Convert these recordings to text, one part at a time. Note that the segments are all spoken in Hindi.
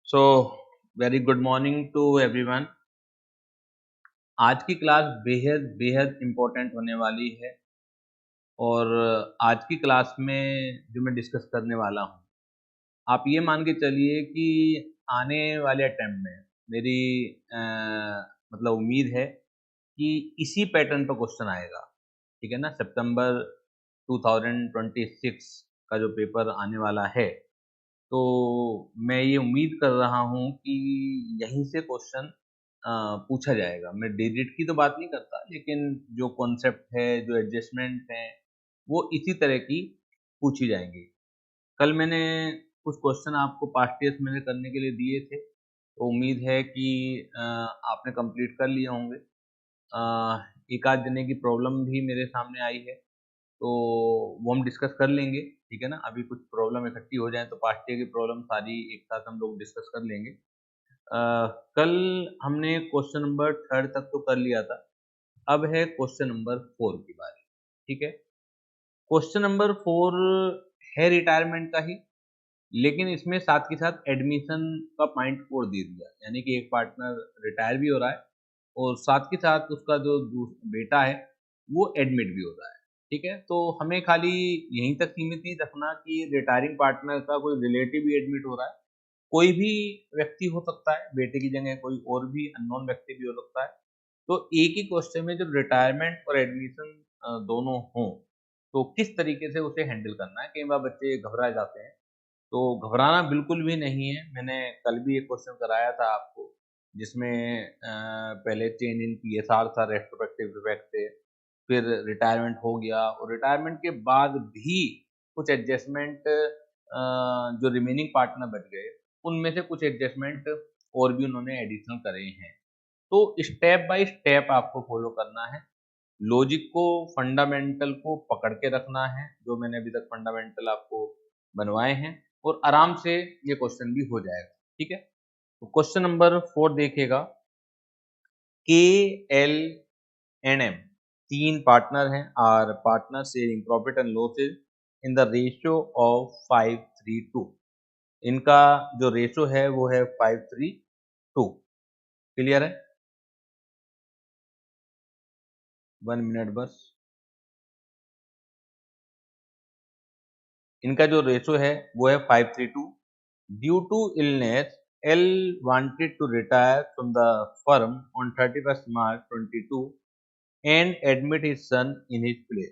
So very good morning to everyone. आज की क्लास बेहद बेहद इम्पोर्टेंट होने वाली है और आज की क्लास में जो मैं डिस्कस करने वाला हूँ, आप ये मान के चलिए कि आने वाले अटेम्प्ट में मेरी अ, मतलब उम्मीद है कि इसी पैटर्न पर क्वेश्चन आएगा। ठीक है ना, सितंबर 2026 का जो पेपर आने वाला है, तो मैं ये उम्मीद कर रहा हूँ कि यहीं से क्वेश्चन पूछा जाएगा। मैं डिजिट की तो बात नहीं करता, लेकिन जो कॉन्सेप्ट है, जो एडजस्टमेंट है, वो इसी तरह की पूछी जाएंगी। कल मैंने कुछ क्वेश्चन आपको पास्ट ईयर्स मैंने करने के लिए दिए थे, तो उम्मीद है कि आपने कंप्लीट कर लिए होंगे। एक आध जने की प्रॉब्लम भी मेरे सामने आई है, तो वो हम डिस्कस कर लेंगे। ठीक है ना, अभी कुछ प्रॉब्लम इकट्ठी हो जाए तो पास्ट ईयर की प्रॉब्लम सारी एक साथ हम लोग डिस्कस कर लेंगे। कल हमने क्वेश्चन नंबर थर्ड तक तो कर लिया था, अब है क्वेश्चन नंबर फोर की बारी। ठीक है, क्वेश्चन नंबर फोर है रिटायरमेंट का ही, लेकिन इसमें साथ के साथ एडमिशन का पॉइंट और दे दिया, यानी कि एक पार्टनर रिटायर भी हो रहा है और साथ के साथ उसका जो बेटा है वो एडमिट भी हो रहा है। ठीक है, तो हमें खाली यहीं तक सीमित नहीं रखना कि रिटायरिंग पार्टनर का कोई रिलेटिव भी एडमिट हो रहा है। कोई भी व्यक्ति हो सकता है, बेटे की जगह कोई और भी अननोन व्यक्ति भी हो सकता है। तो एक ही क्वेश्चन में जब रिटायरमेंट और एडमिशन दोनों हों, तो किस तरीके से उसे हैंडल करना है। कई बार बच्चे घबरा जाते हैं, तो घबराना बिल्कुल भी नहीं है। मैंने कल भी एक क्वेश्चन कराया था आपको, जिसमें पहले चेंज इन पीएसआर था, रेट्रोस्पेक्टिव इफेक्ट थे, फिर रिटायरमेंट हो गया और रिटायरमेंट के बाद भी कुछ एडजस्टमेंट जो रिमेनिंग पार्टनर बच गए, उनमें से कुछ एडजस्टमेंट और भी उन्होंने एडिशनल करे हैं। तो स्टेप बाय स्टेप आपको फॉलो करना है, लॉजिक को, फंडामेंटल को पकड़ के रखना है, जो मैंने अभी तक फंडामेंटल आपको बनवाए हैं, और आराम से ये क्वेश्चन भी हो जाएगा। ठीक है, तो क्वेश्चन नंबर फोर देखिएगा। के, एल एंड एम तीन पार्टनर हैं, are partner sharing profit and losses in the ratio of 5:3:2। इनका जो रेशो है वो है 5:3:2। क्लियर है? 1 मिनट बस। इनका जो रेशो है वो है 5:3:2। Due to illness, L wanted to retire from the firm on 31 March 2022 and admit his son in his place.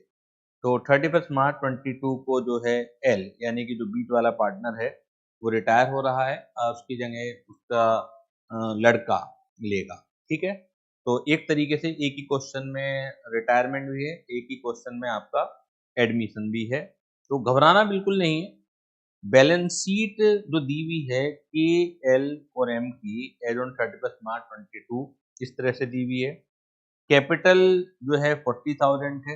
तो 31 मार्च 2022 को जो है एल, यानी कि जो बीच वाला पार्टनर है, वो रिटायर हो रहा है और उसकी जगह उसका लड़का लेगा। ठीक है, तो एक तरीके से एक ही क्वेश्चन में रिटायरमेंट भी है, एक ही क्वेश्चन में आपका एडमिशन भी है, तो घबराना बिल्कुल नहीं है। बैलेंस शीट जो दी हुई है के, एल और एम की एज ऑन 31 मार्च 2022 इस तरह से दी हुई है। कैपिटल जो है 40,000 है,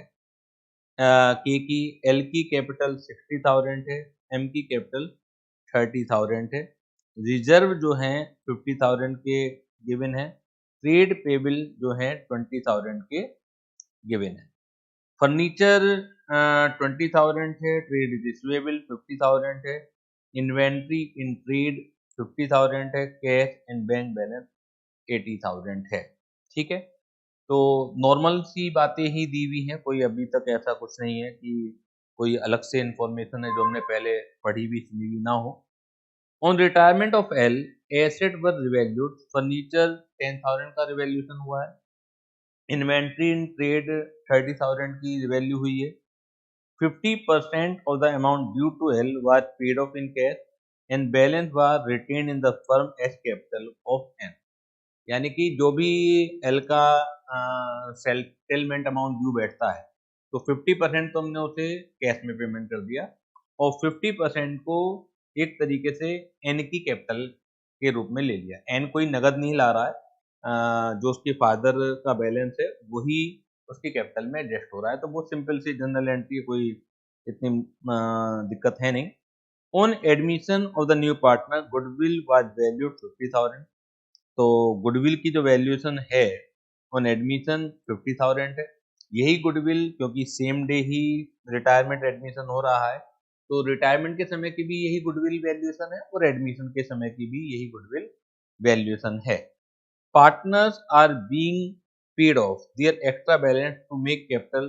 के की, एल की कैपिटल 60,000 है, एम की कैपिटल 30,000 है। रिजर्व जो है 50,000 के गिवन है। ट्रेड पेबल जो है 20,000 के गिवन है। फर्नीचर 20,000 है, ट्रेड रिसीवेबल 50,000 है, इन्वेंट्री इन ट्रेड 50,000 है, कैश एंड बैंक बैलेंस 80,000 है। ठीक है, तो नॉर्मल सी बातें ही दी हुई हैं, कोई अभी तक ऐसा कुछ नहीं है कि कोई अलग से इन्फॉर्मेशन है जो हमने पहले पढ़ी भी सुनी भी ना हो। On retirement of L, asset were revalued. Furniture 10,000 का रिवैल्यूएशन हुआ है। इन्वेंट्री इन ट्रेड 30,000 की वैल्यू हुई है। 50% of the amount due to L was paid off in cash and balance was retained in the firm as capital of N। यानी कि जो भी L का सेटलमेंट अमाउंट ड्यू बैठता है, तो 50% तो हमने उसे कैश में पेमेंट कर दिया और 50% को एक तरीके से N की कैपिटल के रूप में ले लिया। N कोई नगद नहीं ला रहा है, जो उसके फादर का बैलेंस है वही उसकी कैपिटल में एडजस्ट हो रहा है, तो वो सिंपल सी जनरल एंट्री है, कोई इतनी दिक्कत है नहीं। On admission of the new partner, goodwill was valued 50,000। तो गुडविल की जो वैल्यूएशन है ऑन एडमिशन 50,000 है। यही गुडविल, क्योंकि सेम डे ही रिटायरमेंट एडमिशन हो रहा है, तो रिटायरमेंट के समय की भी यही गुडविल वैल्यूएशन है और एडमिशन के समय की भी यही गुडविल वैल्यूएशन है। Partners are being paid off their extra balance to make capital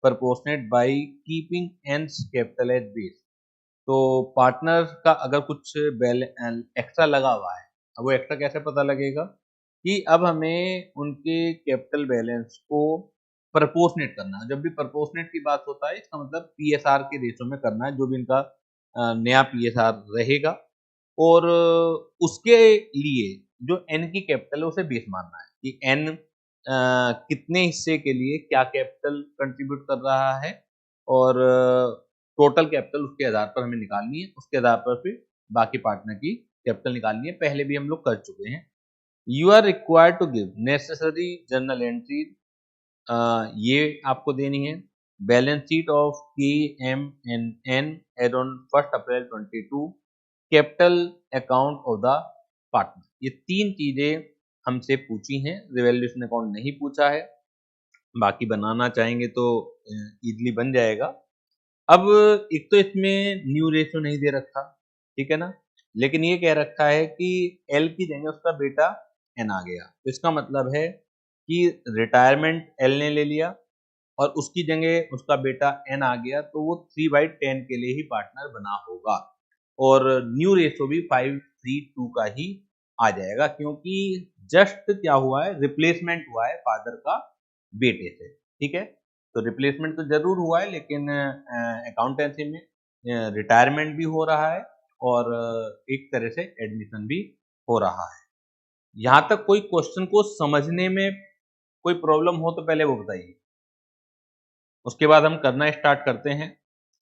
proportionate by keeping N's capital as base. तो पार्टनर्स का अगर कुछ एक्स्ट्रा लगा हुआ है, अब वो एक्स्ट्रा कैसे पता लगेगा कि अब हमें उनके कैपिटल बैलेंस को प्रपोर्शनेट करना है। जब भी प्रपोर्शनेट की बात होता है इसका मतलब पीएसआर के रेशो में करना है, जो भी इनका नया पीएसआर रहेगा, और उसके लिए जो एन की कैपिटल है उसे बेस मानना है कि एन कितने हिस्से के लिए क्या कैपिटल कंट्रीब्यूट कर रहा है, और टोटल कैपिटल उसके आधार पर हमें निकालनी है। उसके आधार पर फिर बाकी पार्टनर की कैपिटल निकालनी है, पहले भी हम लोग कर चुके हैं। You are required to give necessary journal entry, ये आपको देनी है। Balance sheet of K M N N as on 1 April 22, capital account of the partner. ये 3 चीजें हमसे पूछी हैं, रिवैल्यूएशन अकाउंट नहीं पूछा है। बाकी बनाना चाहेंगे तो इजीली बन जाएगा। अब एक तो इसमें न्यू रेशियो नहीं दे रखा, ठीक है ना, लेकिन ये कह रखा है कि एल की जगह उसका बेटा एन आ गया। तो इसका मतलब है कि रिटायरमेंट एल ने ले लिया और उसकी जगह उसका बेटा एन आ गया, तो वो 3/10 के लिए ही पार्टनर बना होगा, और न्यू रेशो भी 5:3:2 का ही आ जाएगा, क्योंकि जस्ट क्या हुआ है, रिप्लेसमेंट हुआ है फादर का बेटे से। ठीक है, तो रिप्लेसमेंट तो जरूर हुआ है, लेकिन अकाउंटेंसी में रिटायरमेंट भी हो रहा है और एक तरह से एडमिशन भी हो रहा है। यहाँ तक कोई क्वेश्चन को समझने में कोई प्रॉब्लम हो तो पहले वो बताइए, उसके बाद हम करना स्टार्ट करते हैं।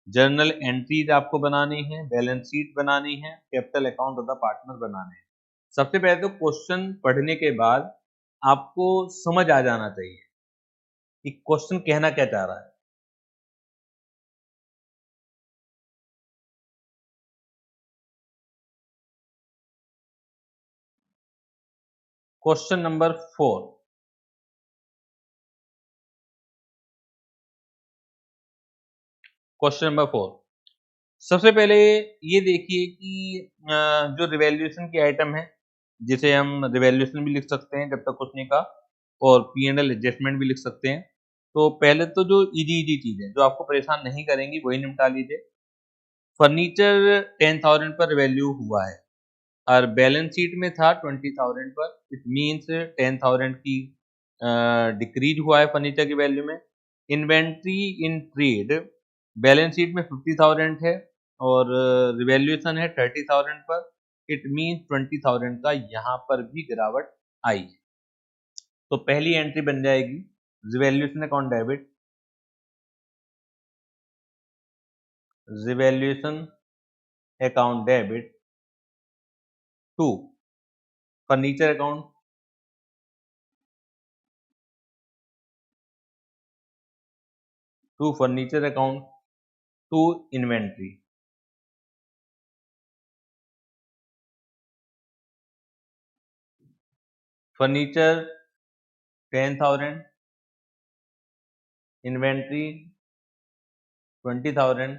जर्नल एंट्रीज आपको बनानी है, बैलेंस शीट बनानी है, capital account of the partner बनाने हैं। सबसे पहले तो क्वेश्चन पढ़ने के बाद आपको समझ आ जाना चाहिए कि क्वेश्चन कहना क्या चाह रहा है। क्वेश्चन नंबर 4, क्वेश्चन नंबर 4, सबसे पहले ये देखिए कि जो रिवैल्यूएशन की आइटम है, जिसे हम रिवैल्यूएशन भी लिख सकते हैं जब तक कुछ नहीं कहा, और पी एंड एल एडजस्टमेंट भी लिख सकते हैं। तो पहले तो जो इजी इजी चीजें जो आपको परेशान नहीं करेंगी वही निपटा लीजिए। फर्नीचर 10,000 पर वैल्यू हुआ है और बैलेंस शीट में था 20,000 पर, इट मीन्स 10,000 की डिक्रीज हुआ है फर्नीचर की वैल्यू में। Inventory in trade balance sheet में 50,000 है और रिवैल्यूएशन है 30,000 पर, इट मीन्स 20,000 का यहाँ पर भी गिरावट आई है। तो पहली एंट्री बन जाएगी revaluation account debit, revaluation account debit to furniture account, to furniture account, to inventory. Furniture 10,000, inventory 20,000,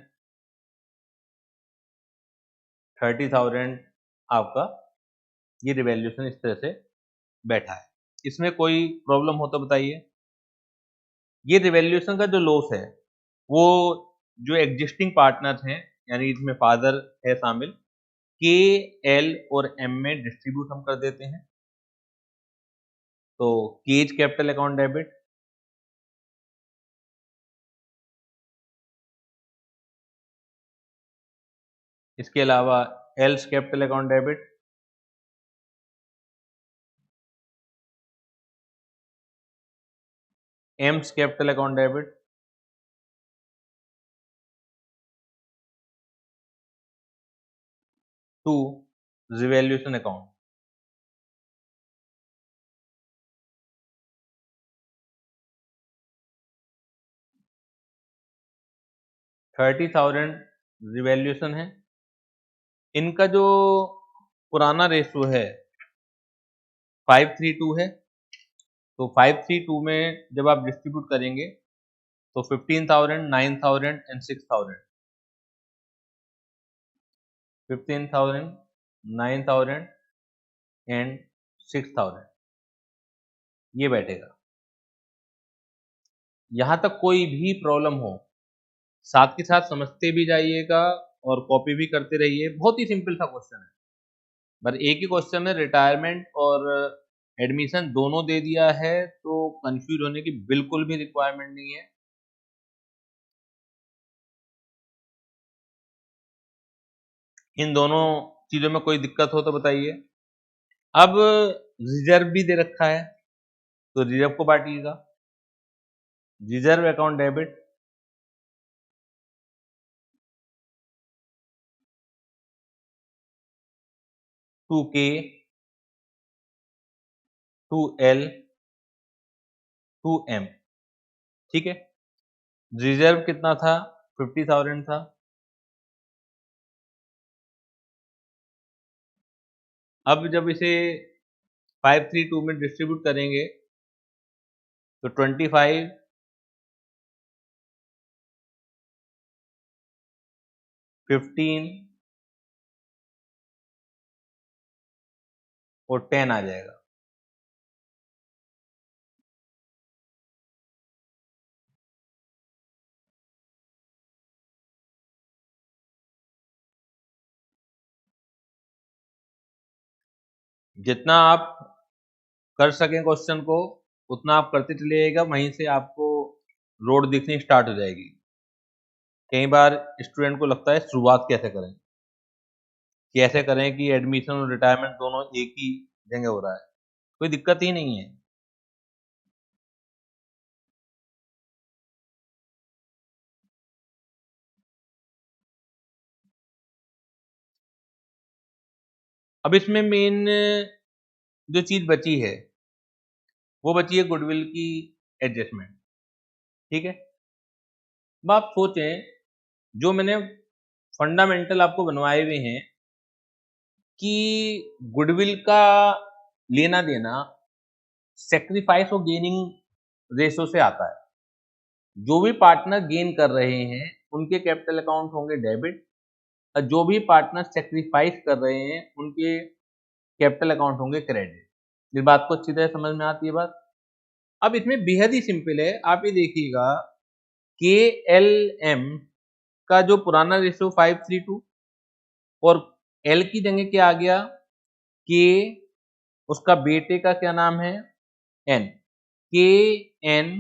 30,000 आपका ये रिवैल्यूएशन इस तरह से बैठा है। इसमें कोई प्रॉब्लम हो तो बताइए। ये रिवैल्यूएशन का जो लॉस है वो जो एग्जिस्टिंग पार्टनर्स हैं, यानी इसमें फादर है शामिल, के, एल और एम में डिस्ट्रीब्यूट हम कर देते हैं। तो केज कैपिटल अकाउंट डेबिट, इसके अलावा L's capital account debit, M's capital account debit, to revaluation account. 30,000 revaluation है। इनका जो पुराना रेशो है 5:3:2 है, तो 5:3:2 में जब आप डिस्ट्रीब्यूट करेंगे तो 15,000, 9,000 एंड 6,000, 15,000, 9,000 एंड 6,000 ये बैठेगा। यहां तक कोई भी प्रॉब्लम हो साथ के साथ समझते भी जाइएगा और कॉपी भी करते रहिए। बहुत ही सिंपल सा क्वेश्चन है, पर एक ही क्वेश्चन में रिटायरमेंट और एडमिशन दोनों दे दिया है, तो कंफ्यूज होने की बिल्कुल भी रिक्वायरमेंट नहीं है। इन दोनों चीजों में कोई दिक्कत हो तो बताइए। अब रिजर्व भी दे रखा है, तो रिजर्व को बांटिएगा। रिजर्व अकाउंट डेबिट टू के टू एल टू एम, ठीक है। रिजर्व कितना था? 50,000 था। अब जब इसे 532 में डिस्ट्रीब्यूट करेंगे तो 25, 15 और 10 आ जाएगा। जितना आप कर सकें क्वेश्चन को उतना आप करते चलिएगा, वहीं से आपको रोड दिखनी स्टार्ट हो जाएगी। कई बार स्टूडेंट को लगता है शुरुआत कैसे करें कि एडमिशन और रिटायरमेंट दोनों एक ही जगह हो रहा है। कोई दिक्कत ही नहीं है। अब इसमें मेन जो चीज बची है वो बची है गुडविल की एडजस्टमेंट, ठीक है। अब आप सोचें, जो मैंने फंडामेंटल आपको बनवाए हुए हैं कि गुडविल का लेना देना सेक्रीफाइस और गेनिंग रेशो से आता है। जो भी पार्टनर गेन कर रहे हैं उनके कैपिटल अकाउंट होंगे डेबिट, और जो भी पार्टनर सेक्रीफाइस कर रहे हैं उनके कैपिटल अकाउंट होंगे क्रेडिट। इस बात को अच्छी तरह समझ में आती है बात। अब इसमें बेहद ही सिंपल है, आप ये देखिएगा के एल एम का जो पुराना रेशो 532 और एल की जगह क्या आ गया के, उसका बेटे का क्या नाम है एन, के एन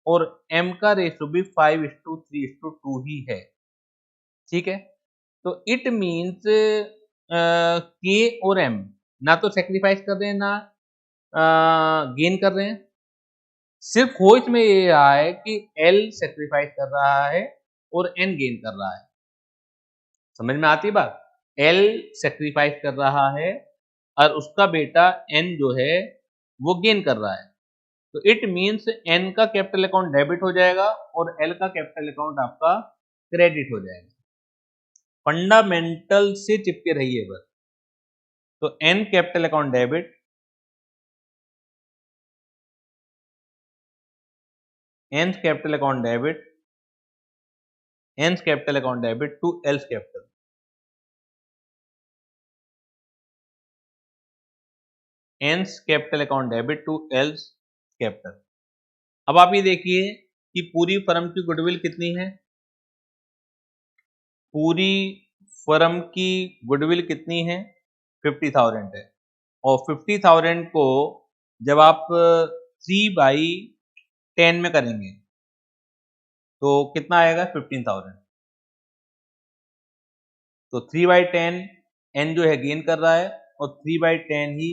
और एम का रेशो भी 5:3:2 ही है, ठीक है। तो इट मीन्स के और एम ना तो सेक्रीफाइस कर रहे हैं ना गेन कर रहे हैं। सिर्फ हो इसमें ये रहा है कि एल सेक्रीफाइस कर रहा है और एन गेन कर रहा है। समझ में आती बात? एल सेक्रीफाइस कर रहा है और उसका बेटा एन जो है वो गेन कर रहा है। तो इट मीन्स एन का कैपिटल अकाउंट डेबिट हो जाएगा और एल का कैपिटल अकाउंट आपका क्रेडिट हो जाएगा। फंडामेंटल से चिपके रहिए बस। तो N capital account debit, N capital account debit, N capital account debit to L's capital, N capital account debit to L's capital. अब आप ये देखिए कि पूरी फर्म की गुडविल कितनी है। पूरी फर्म की गुडविल कितनी है? 50,000 है। और 50,000 को जब आप 3/10 में करेंगे तो कितना आएगा? 15,000। तो 3/10 एन जो है गेन कर रहा है और 3/10 ही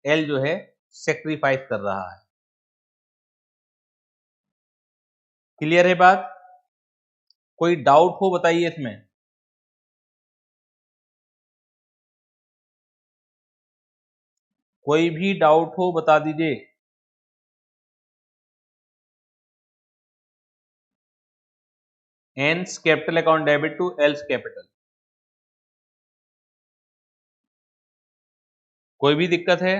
एल जो है सेक्रीफाइस कर रहा है। क्लियर है बात? कोई डाउट हो बताइए इसमें। कोई भी डाउट हो बता दीजिए। N's capital account debit to L's capital. कोई भी दिक्कत है?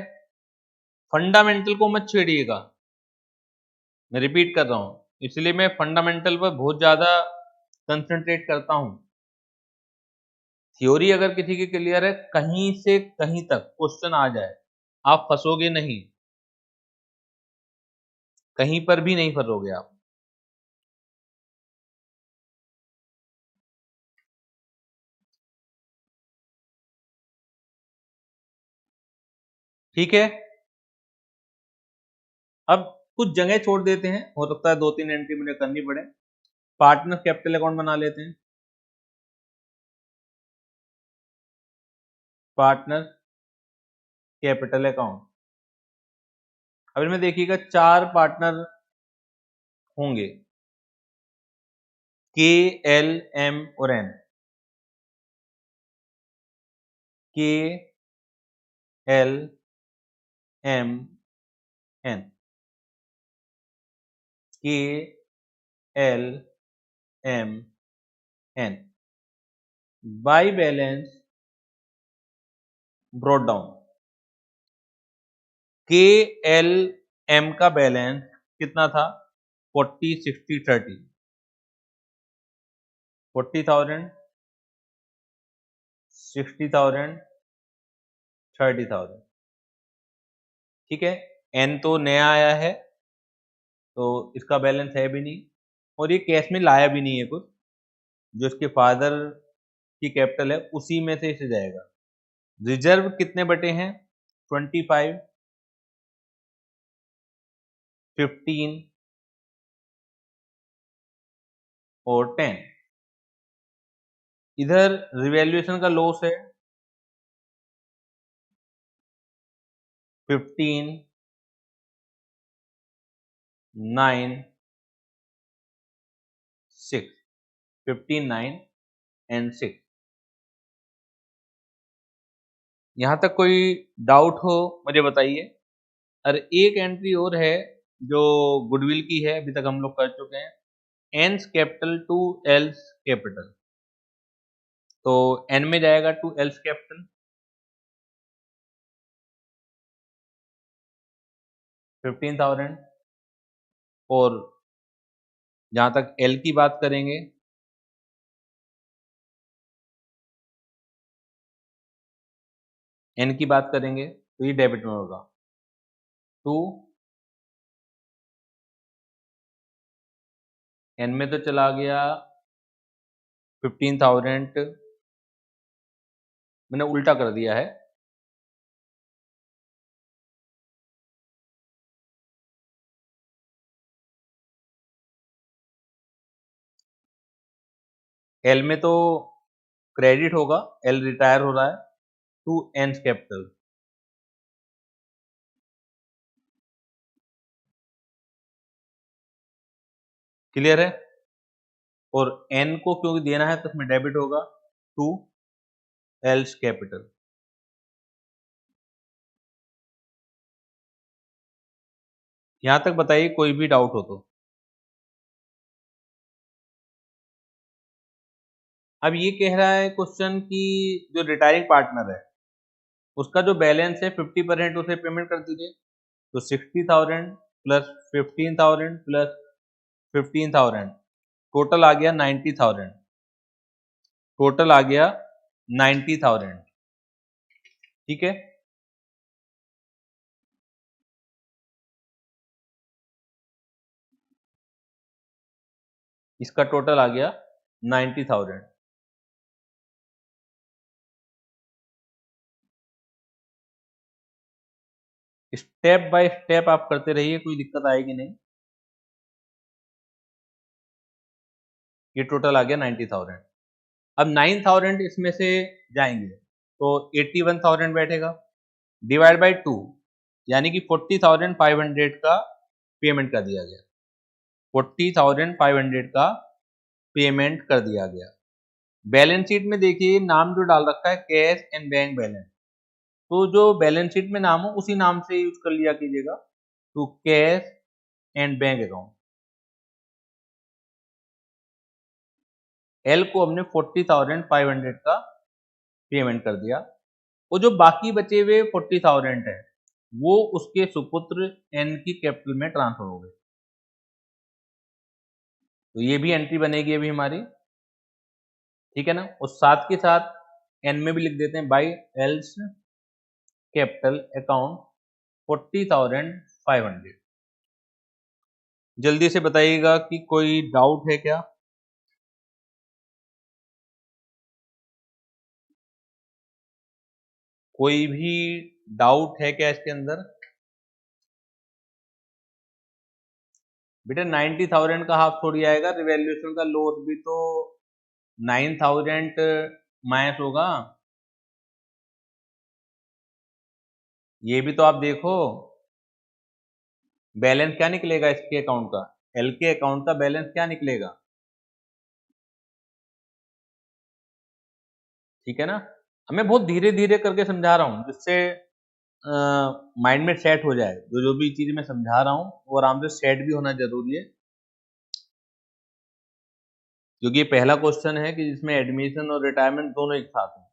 फंडामेंटल को मत छेड़िएगा, मैं रिपीट कर रहा हूं, इसलिए मैं फंडामेंटल पर बहुत ज्यादा कंसंट्रेट करता हूं। थ्योरी अगर किसी की क्लियर है, कहीं से कहीं तक क्वेश्चन आ जाए, आप फंसोगे नहीं, कहीं पर भी नहीं फंसोगे आप। ठीक है, अब कुछ जगह छोड़ देते हैं, हो सकता है 2-3 एंट्री मुझे करनी पड़े। पार्टनर कैपिटल अकाउंट बना लेते हैं, पार्टनर कैपिटल अकाउंट। अब इनमें देखिएगा 4 पार्टनर होंगे, के, एल, एम और N. K, L, M, N. K, L, M, N. By balance brought down. K, L, M का बैलेंस कितना था? 40, 60, 30। 40,000, 60,000, 30,000। ठीक है, एन तो नया आया है, तो इसका बैलेंस है भी नहीं, और ये कैश में लाया भी नहीं है कुछ, जो इसके फादर की कैपिटल है उसी में से इसे जाएगा। रिजर्व कितने बटे हैं? 25, 15 और 10। इधर रिवैल्यूएशन का लॉस है 15, 9, 6। 15, 9 एंड 6। यहां तक कोई डाउट हो मुझे बताइए। और एक एंट्री और है जो गुडविल की है, अभी तक हम लोग कर चुके हैं, एन्स कैपिटल टू एल्स कैपिटल। तो एन में जाएगा टू एल्स कैपिटल, 15,000। और जहां तक एल की बात करेंगे, एन की बात करेंगे, तो ये डेबिट में होगा। टू एन में तो चला गया 15,000, मैंने उल्टा कर दिया है। एल में तो क्रेडिट होगा, एल रिटायर हो रहा है, टू एन्स कैपिटल। क्लियर है? और एन को क्योंकि देना है तो इसमें डेबिट होगा, टू एल्स कैपिटल। यहां तक बताइए कोई भी डाउट हो तो। अब ये कह रहा है क्वेश्चन कि जो रिटायरिंग पार्टनर है उसका जो बैलेंस है 50% उसे पेमेंट कर दीजिए। तो 60,000 प्लस 15,000 प्लस 15,000, टोटल आ गया 90,000। टोटल आ गया 90,000। ठीक है, इसका टोटल आ गया 90,000। स्टेप बाय स्टेप आप करते रहिए, कोई दिक्कत आएगी नहीं। ये टोटल आ गया 90,000। अब 9,000 इसमें से जाएंगे तो 81,000 बैठेगा, डिवाइड बाय 2, यानी कि 40,500 का पेमेंट कर दिया गया। 40,500 का पेमेंट कर दिया गया। बैलेंस शीट में देखिए नाम जो डाल रखा है कैश एंड बैंक बैलेंस, तो जो बैलेंस शीट में नाम हो उसी नाम से यूज कर लिया कीजिएगा, तो cash and bank account. L को हमने 40,500 का पेमेंट कर दिया, वो जो बाकी बचे हुए 40,000 है वो उसके सुपुत्र एन की कैपिटल में ट्रांसफर हो गए। तो ये भी एंट्री बनेगी अभी हमारी, ठीक है ना। और साथ के साथ एन में भी लिख देते हैं, बाई एल्स कैपिटल अकाउंट 40,500। जल्दी से बताइएगा कि कोई डाउट है क्या? कोई भी डाउट है क्या इसके अंदर? बेटा 90,000 का हाफ थोड़ी आएगा, रिवैल्यूएशन का लॉस भी तो 9,000 माइनस होगा। ये भी तो आप देखो, बैलेंस क्या निकलेगा इसके अकाउंट का, एल के अकाउंट का बैलेंस क्या निकलेगा, ठीक है ना। मैं बहुत धीरे धीरे करके समझा रहा हूँ, जिससे माइंड में सेट हो जाए। जो भी चीज मैं समझा रहा हूँ वो आराम से सेट भी होना जरूरी है, क्योंकि ये पहला क्वेश्चन है कि जिसमें एडमिशन और रिटायरमेंट दोनों एक साथ हैं।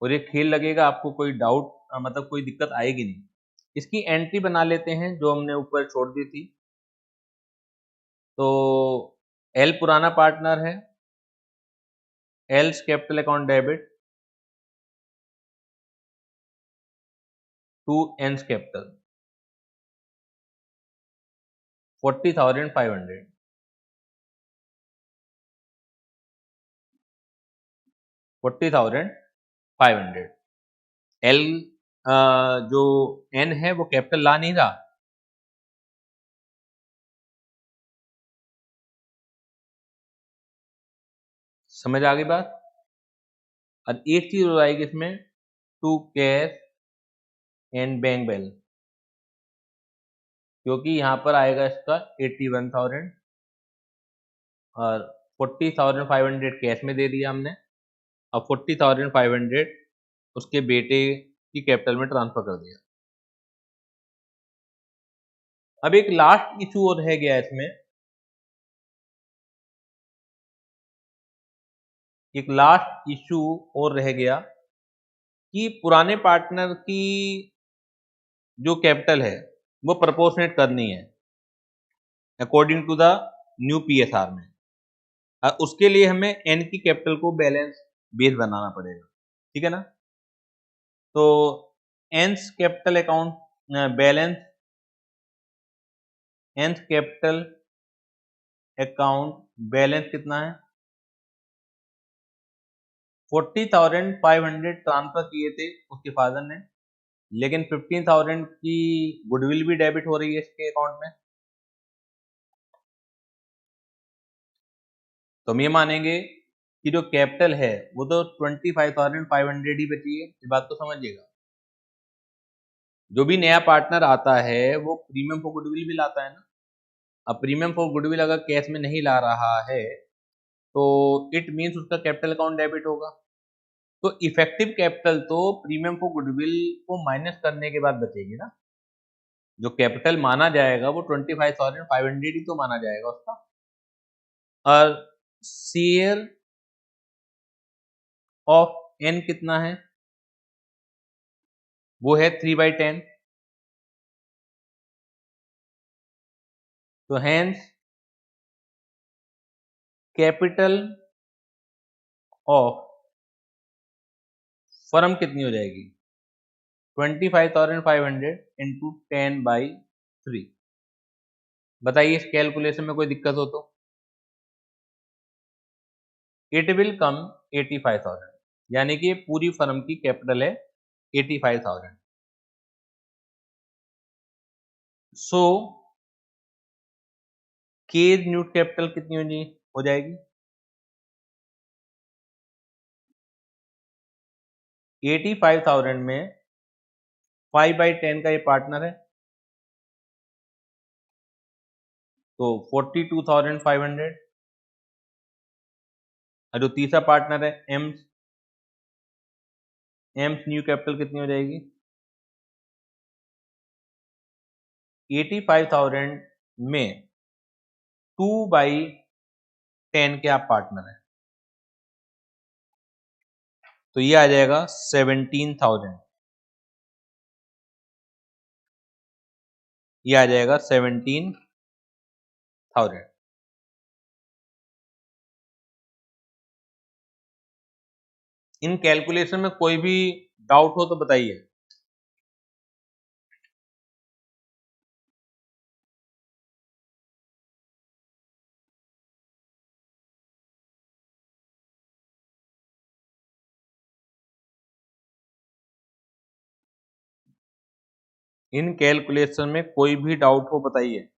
और ये खेल लगेगा, आपको कोई डाउट मतलब कोई दिक्कत आएगी नहीं। इसकी एंट्री बना लेते हैं जो हमने ऊपर छोड़ दी थी। तो एल पुराना पार्टनर है, L's capital account debit to N's capital 40,500। 40,500 L जो एन है वो कैपिटल ला नहीं रहा। समझ आ गई बात? और एक चीज हो जाएगी इसमें, to cash and bank balance, क्योंकि यहाँ पर आएगा इसका 81,000 और 40,500 कैश में दे दिया हमने, और 40,500 उसके बेटे की कैपिटल में ट्रांसफर कर दिया। अब एक लास्ट इशू और रह गया इसमें, एक लास्ट इशू और रह गया कि पुराने पार्टनर की जो कैपिटल है वो प्रपोर्शनेट करनी है according to the new PSR में। उसके लिए हमें एन की कैपिटल को बैलेंस बेस बनाना पड़ेगा, ठीक है ना। तो N's capital account balance, N's capital account balance कितना है? 40,500 ट्रांसफर किए थे उसके फादर ने, लेकिन 15,000 की गुडविल भी डेबिट हो रही है इसके अकाउंट में। तो हम ये मानेंगे कि जो कैपिटल है वो तो 25,500 ही बची है, इस बात को समझिएगा। जो भी नया पार्टनर आता है वो प्रीमियम फॉर गुडविल भी लाता है ना। अब प्रीमियम फॉर गुडविल अगर कैश में नहीं ला रहा है तो इट मीन्स उसका कैपिटल अकाउंट डेबिट होगा। तो इफेक्टिव कैपिटल तो प्रीमियम फॉर गुडविल को माइनस करने के बाद बचेगी ना। जो कैपिटल माना जाएगा वो 25,500 ही तो माना जाएगा उसका। और शेयर ऑफ एन कितना है? वो है 3/10। तो हेंस कैपिटल ऑफ फर्म कितनी हो जाएगी? 25,500 इंटू 10/3। बताइए इस कैलकुलेशन में कोई दिक्कत हो तो? इट विल कम 85,000, यानी कि पूरी फर्म की कैपिटल है 85,000। सो केज न्यू कैपिटल कितनी हो जाएगी? 85,000 में 5/10 का ये पार्टनर है, तो 42,500। और जो तीसरा पार्टनर है एम्स, एम्स न्यू कैपिटल कितनी हो जाएगी? 85,000 में 2/10 के आप पार्टनर हैं, तो ये आ जाएगा 17,000। ये आ जाएगा 17,000। इन कैलकुलेशन में कोई भी डाउट हो तो बताइए। इन कैलकुलेशन में कोई भी डाउट हो बताइए।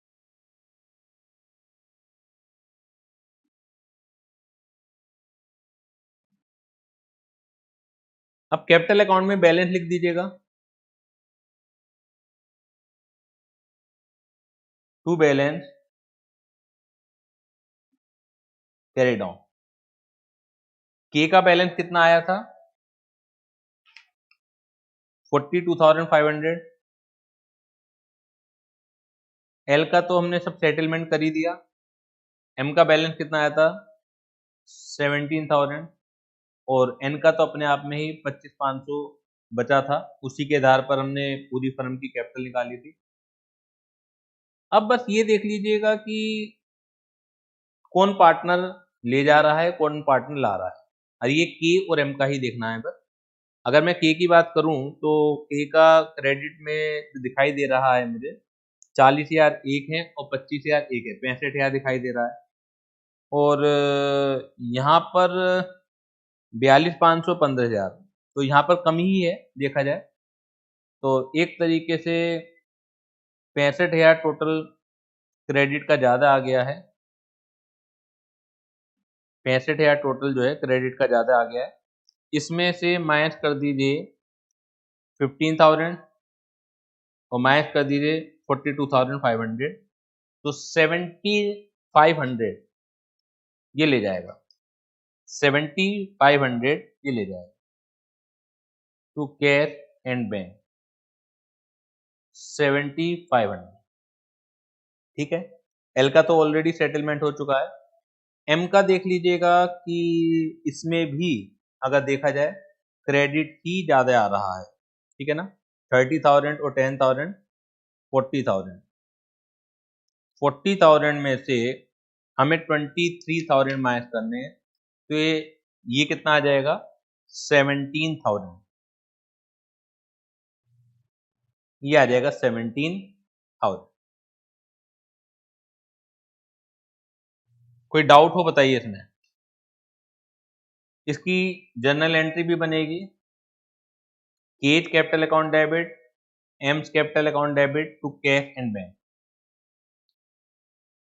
अब कैपिटल अकाउंट में बैलेंस लिख दीजिएगा। To balance carry down. K का बैलेंस कितना आया था? 42,500। एल का तो हमने सब सेटलमेंट कर ही दिया। एम का बैलेंस कितना आया था? 17,000। और एन का तो अपने आप में ही 25,500 बचा था, उसी के आधार पर हमने पूरी फर्म की कैपिटल निकाली थी। अब बस ये देख लीजिएगा कि कौन पार्टनर ले जा रहा है, कौन पार्टनर ला रहा है, और ये के और एम का ही देखना है बस। अगर मैं के की बात करूं तो के का क्रेडिट में जो दिखाई दे रहा है मुझे, 40,000 एक है और 25,000 एक है, 65,000 दिखाई दे रहा है। और यहाँ पर 42,500 15,000, तो यहाँ पर कमी ही है देखा जाए तो। एक तरीके से 65,000 टोटल क्रेडिट का ज़्यादा आ गया है। 65,000 टोटल जो है क्रेडिट का ज़्यादा आ गया है। इसमें से माइनस कर दीजिए 15,000 और माइनस कर दीजिए 42,500, तो 7,500 ये ले जाएगा। 7,500 ये ले जाएगा टू कैश एंड बैंक। 7,500 ठीक है। एल का तो ऑलरेडी सेटलमेंट हो चुका है। एम का देख लीजिएगा कि इसमें भी अगर देखा जाए क्रेडिट ही ज्यादा आ रहा है, ठीक है ना। 30,000 और 10,000, 40,000। 40,000 में से हमें 23,000 माइनस करने हैं, तो ये कितना आ जाएगा? 17,000। ये आ जाएगा 17,000। कोई डाउट हो बताइए इसमें। इसकी जर्नल एंट्री भी बनेगी। K's capital account debit, M's capital account debit to cash and bank.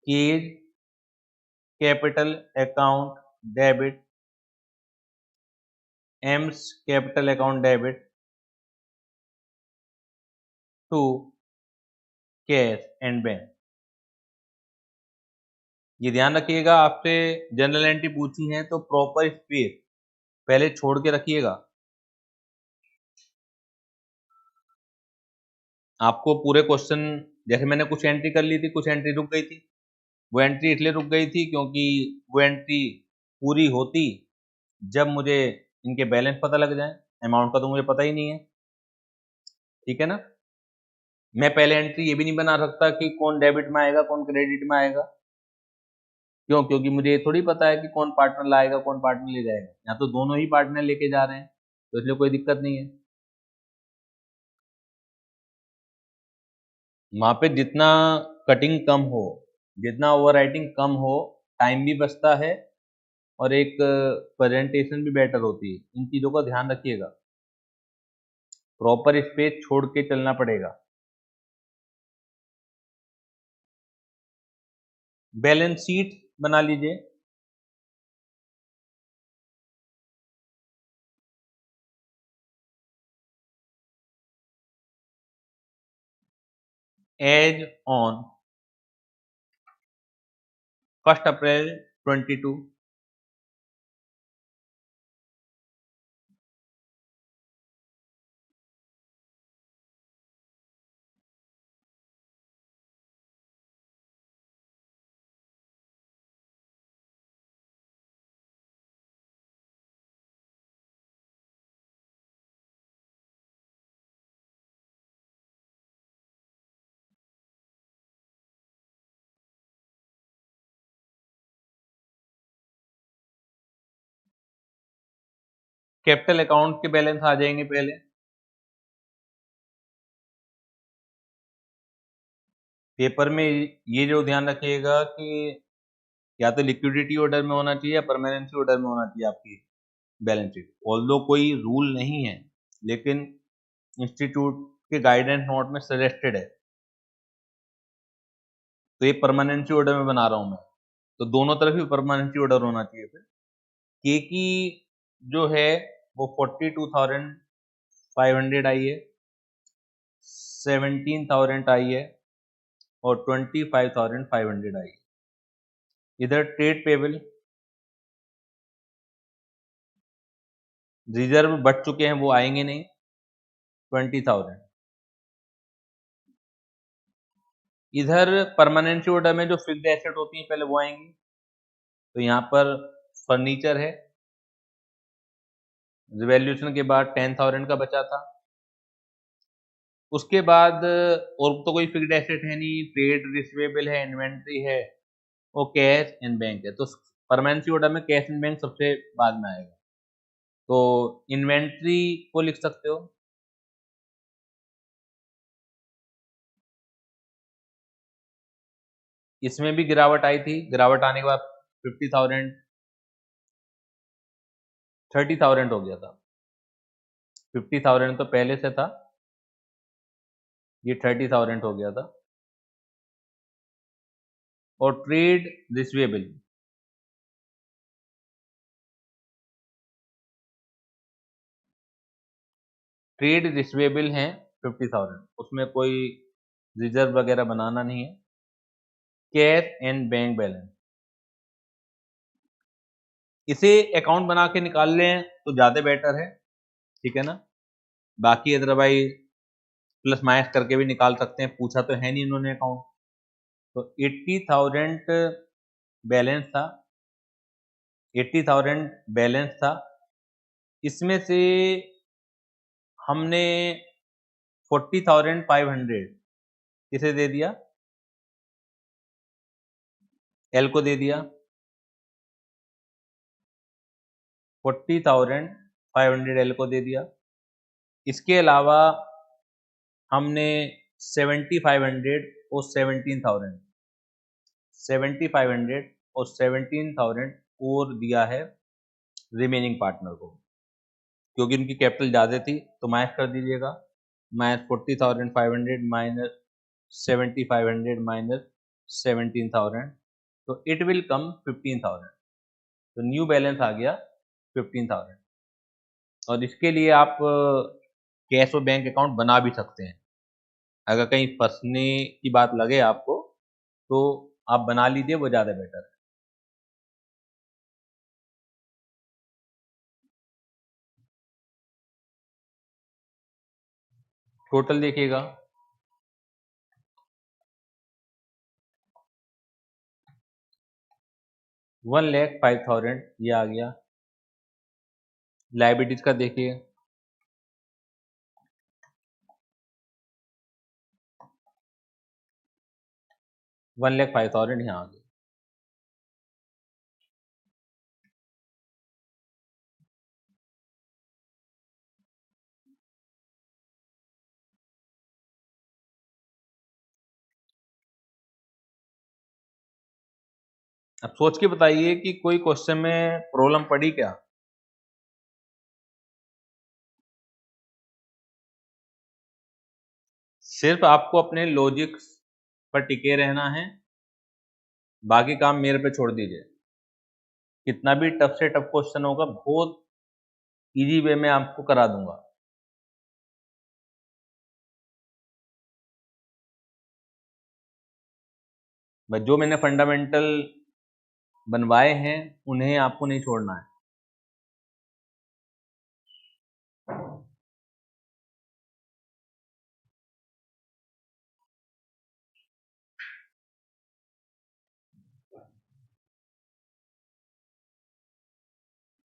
K's capital account debit, M's capital account debit to cash and bank. ये ध्यान रखिएगा, आपसे जनरल एंट्री पूछी है तो प्रॉपर स्पेस पहले छोड़ के रखिएगा। आपको पूरे क्वेश्चन, जैसे मैंने कुछ एंट्री कर ली थी, कुछ एंट्री रुक गई थी। वो एंट्री इसलिए रुक गई थी क्योंकि वो एंट्री पूरी होती जब मुझे इनके बैलेंस पता लग जाए। अमाउंट का तो मुझे पता ही नहीं है, ठीक है ना। मैं पहले एंट्री ये भी नहीं बना सकता कि कौन डेबिट में आएगा कौन क्रेडिट में आएगा। क्यों? क्योंकि मुझे ये थोड़ी पता है कि कौन पार्टनर लाएगा कौन पार्टनर ले जाएगा। यहाँ तो दोनों ही पार्टनर लेके जा रहे हैं, तो इसलिए कोई दिक्कत नहीं है। वहां पे जितना कटिंग कम हो, जितना ओवर राइटिंग कम हो, टाइम भी बचता है और एक प्रेजेंटेशन भी बेटर होती है। इन चीज़ों का ध्यान रखिएगा, प्रॉपर स्पेस छोड़ के चलना पड़ेगा। बैलेंस शीट बना लीजिए। As on 1 April 22, capital account के बैलेंस आ जाएंगे पहले। पेपर में ये जो ध्यान रखिएगा कि या तो लिक्विडिटी ऑर्डर में होना चाहिए या परमानेंसी ऑर्डर में होना चाहिए आपकी बैलेंस शीट। ऑल्दो कोई रूल नहीं है, लेकिन इंस्टीट्यूट के गाइडेंस नोट में सजेस्टेड है, तो ये परमानेंसी ऑर्डर में बना रहा हूं मैं, तो दोनों तरफ ही परमानेंसी ऑर्डर होना चाहिए। फिर के की जो है वो 42,500 आई है, 17,000 आई है और 25,500 आई है। इधर ट्रेड पेबल रिजर्व बढ़ चुके हैं, वो आएंगे नहीं, 20,000। इधर परमानेंसी ऑर्डर में जो फिक्स्ड एसेट होती हैं पहले वो आएंगी, तो यहाँ पर फर्नीचर है, रिवैल्यूएशन के बाद 10,000 का बचा था। उसके बाद और तो कोई फिक्स्ड एसेट है नहीं, ट्रेड रिसीवेबल है, इन्वेंट्री है और कैश एंड बैंक है। तो परमानेंसी ऑर्डर में कैश एंड बैंक सबसे बाद में आएगा, तो इन्वेंट्री को लिख सकते हो। इसमें भी गिरावट आई थी, गिरावट आने के बाद 50,000 30,000 हो गया था। 50,000 तो पहले से था, ये 30,000 हो गया था। और ट्रेड रिसीवेबल, ट्रेड रिसीवेबल हैं 50,000, उसमें कोई रिजर्व वगैरह बनाना नहीं है। कैश एंड बैंक बैलेंस, इसे अकाउंट बना के निकाल लें तो ज़्यादा बेटर है, ठीक है ना। बाकी अदरवाइज प्लस माइनस करके भी निकाल सकते हैं, पूछा तो है नहीं इन्होंने अकाउंट। तो 80,000 बैलेंस था, 80,000 बैलेंस था। इसमें से हमने 40,500 किसे दे दिया, एल को दे दिया। 40,500 एल को दे दिया। इसके अलावा हमने 7,500 और 17,000 7,500 और 17,000 और दिया है रिमेनिंग पार्टनर को, क्योंकि उनकी कैपिटल ज़्यादा थी, तो माइनस कर दीजिएगा। माइनस 40,500 माइनस 7,500 माइनस 17,000, तो इट विल कम 15,000। तो न्यू बैलेंस आ गया 15,000। और इसके लिए आप कैश और बैंक अकाउंट बना भी सकते हैं, अगर कहीं फंसने की बात लगे आपको तो आप बना लीजिए, वो ज़्यादा बेटर है। टोटल देखिएगा, 1,05,000 ये आ गया। लाइबिलिटीज का देखिए, 1,05,000 यहाँ आ गया। अब सोच के बताइए कि कोई क्वेश्चन में प्रॉब्लम पड़ी क्या। सिर्फ आपको अपने लॉजिक पर टिके रहना है, बाकी काम मेरे पे छोड़ दीजिए। कितना भी टफ से टफ क्वेश्चन होगा, बहुत इजी वे में आपको करा दूंगा। बस जो मैंने फंडामेंटल बनवाए हैं उन्हें आपको नहीं छोड़ना है।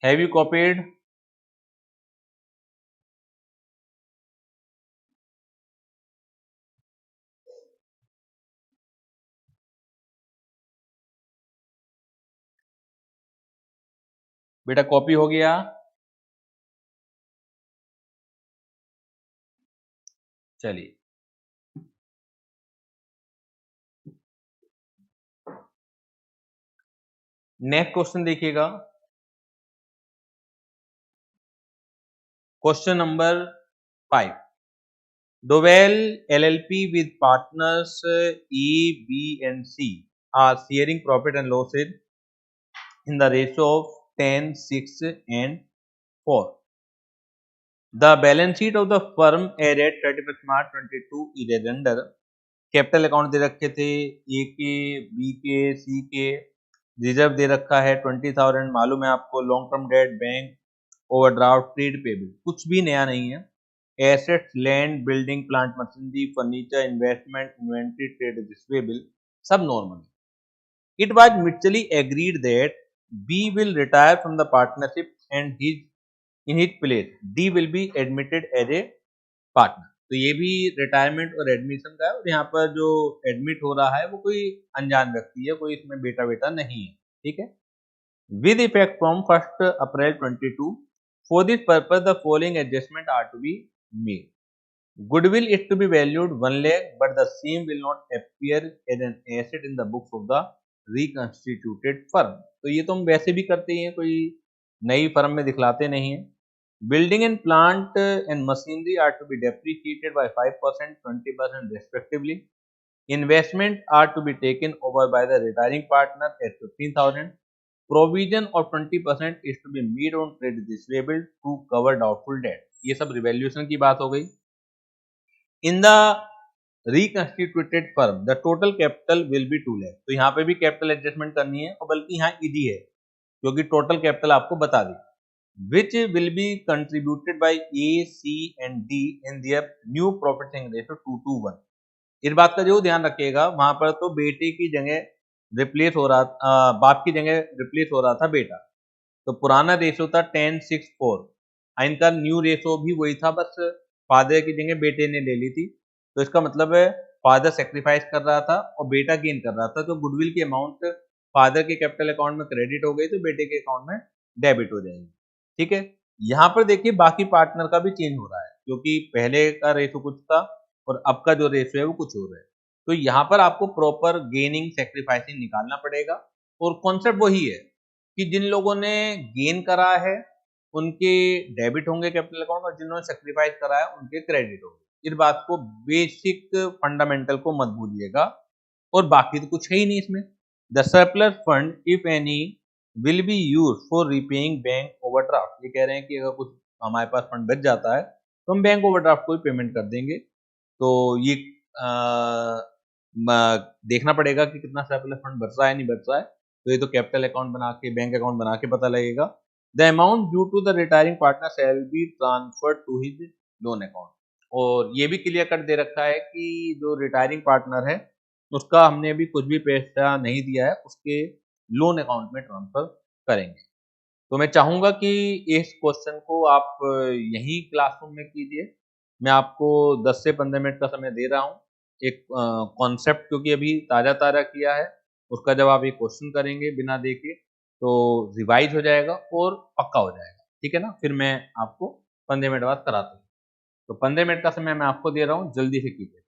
Have you copied? बेटा कॉपी हो गया? चलिए नेक्स्ट क्वेश्चन देखिएगा। Question number 5। Dovell LLP with partners E, B, and C are sharing profit and losses in the ratio of 10, 6, and 4. The balance sheet of the firm as at 31st March 22 is as under। Capital account दे रखे थे ए के, बी के, सी के, रिजर्व दे रखा है 20,000। मालूम है आपको long term debt, bank overdraft, trade payable, कुछ भी नया नहीं है। Assets, land, building, plant machinery, furniture, investment, inventory, trade receivable सब normal. It was mutually agreed that B will retire from the partnership and his in his place D will be admitted as a partner. तो ये भी रिटायरमेंट और एडमिशन का है, और यहाँ पर जो एडमिट हो रहा है वो कोई अनजान व्यक्ति है, कोई इसमें बेटा बेटा नहीं है। ठीक है। With effect from 1st April 22, for this purpose the following adjustment are to be made. Goodwill is to be valued 1 lakh, but the same will not appear as an asset in the books of the reconstituted firm. तो ये तो हम वैसे भी करते ही हैं, कोई नई फर्म में दिखलाते नहीं है। Building and plant and machinery are to be depreciated by 5%, 20% respectively. Investment are to be taken over by the retiring partner at 15,000. Provision of 20% is to be made on trade receivable to cover doubtful debt. ये सब रिवैल्यूएशन की बात हो गई। In the reconstituted firm the total capital will be 2 lakh। तो यहाँ पे भी कैपिटल एडजस्टमेंट करनी है, और बल्कि यहाँ इजी है क्योंकि टोटल कैपिटल आपको बता दी। Which will be contributed by A, C and D in their new profit sharing ratio 2:1। इस बात का जो ध्यान रखिएगा, वहां पर तो बेटे की जगह रिप्लेस हो रहा, बाप की जगह रिप्लेस हो रहा था बेटा। तो पुराना रेशो था 10:6:4, इनका न्यू रेशो भी वही था, बस फादर की जगह बेटे ने ले ली थी। तो इसका मतलब है फादर सेक्रीफाइस कर रहा था और बेटा गेन कर रहा था। तो गुडविल की अमाउंट फादर के कैपिटल अकाउंट में क्रेडिट हो गई, तो बेटे के अकाउंट में डेबिट हो जाएगी। ठीक है। यहाँ पर देखिए बाकी पार्टनर का भी चेंज हो रहा है, क्योंकि पहले का रेशो कुछ था और अब का जो रेशो है वो कुछ और है। तो यहाँ पर आपको प्रॉपर गेनिंग सेक्रीफाइसिंग निकालना पड़ेगा, और कॉन्सेप्ट वही है कि जिन लोगों ने गेन करा है उनके डेबिट होंगे कैपिटल अकाउंट, और जिन्होंने सेक्रीफाइस करा है उनके क्रेडिट होंगे। इस बात को बेसिक फंडामेंटल को मत भूलिएगा, और बाकी तो कुछ है ही नहीं इसमें। The surplus fund if any will be use for repaying bank overdraft. ये कह रहे हैं कि अगर कुछ हमारे पास फंड बच जाता है तो हम बैंक ओवरड्राफ्ट को ही पेमेंट कर देंगे। तो ये देखना पड़ेगा कि कितना सरप्लस फंड बच रहा है नहीं बच रहा है। तो ये तो कैपिटल अकाउंट बना के, बैंक अकाउंट बना के पता लगेगा। The amount due to the retiring partner shall be transferred to his loan account. और ये भी क्लियर कट दे रखा है कि जो रिटायरिंग पार्टनर है उसका हमने अभी कुछ भी पैसा नहीं दिया है, उसके लोन अकाउंट में ट्रांसफर करेंगे। तो मैं चाहूंगा कि इस क्वेश्चन को आप यही क्लासरूम में कीजिए। मैं आपको 10 से 15 मिनट का समय दे रहा हूँ। एक कॉन्सेप्ट क्योंकि अभी ताज़ा ताज़ा किया है, उसका जब आप एक क्वेश्चन करेंगे बिना देखे तो रिवाइज हो जाएगा और पक्का हो जाएगा। ठीक है ना। फिर मैं आपको 15 मिनट बाद कराता हूँ। तो 15 मिनट का समय मैं आपको दे रहा हूँ, जल्दी से कीजिए।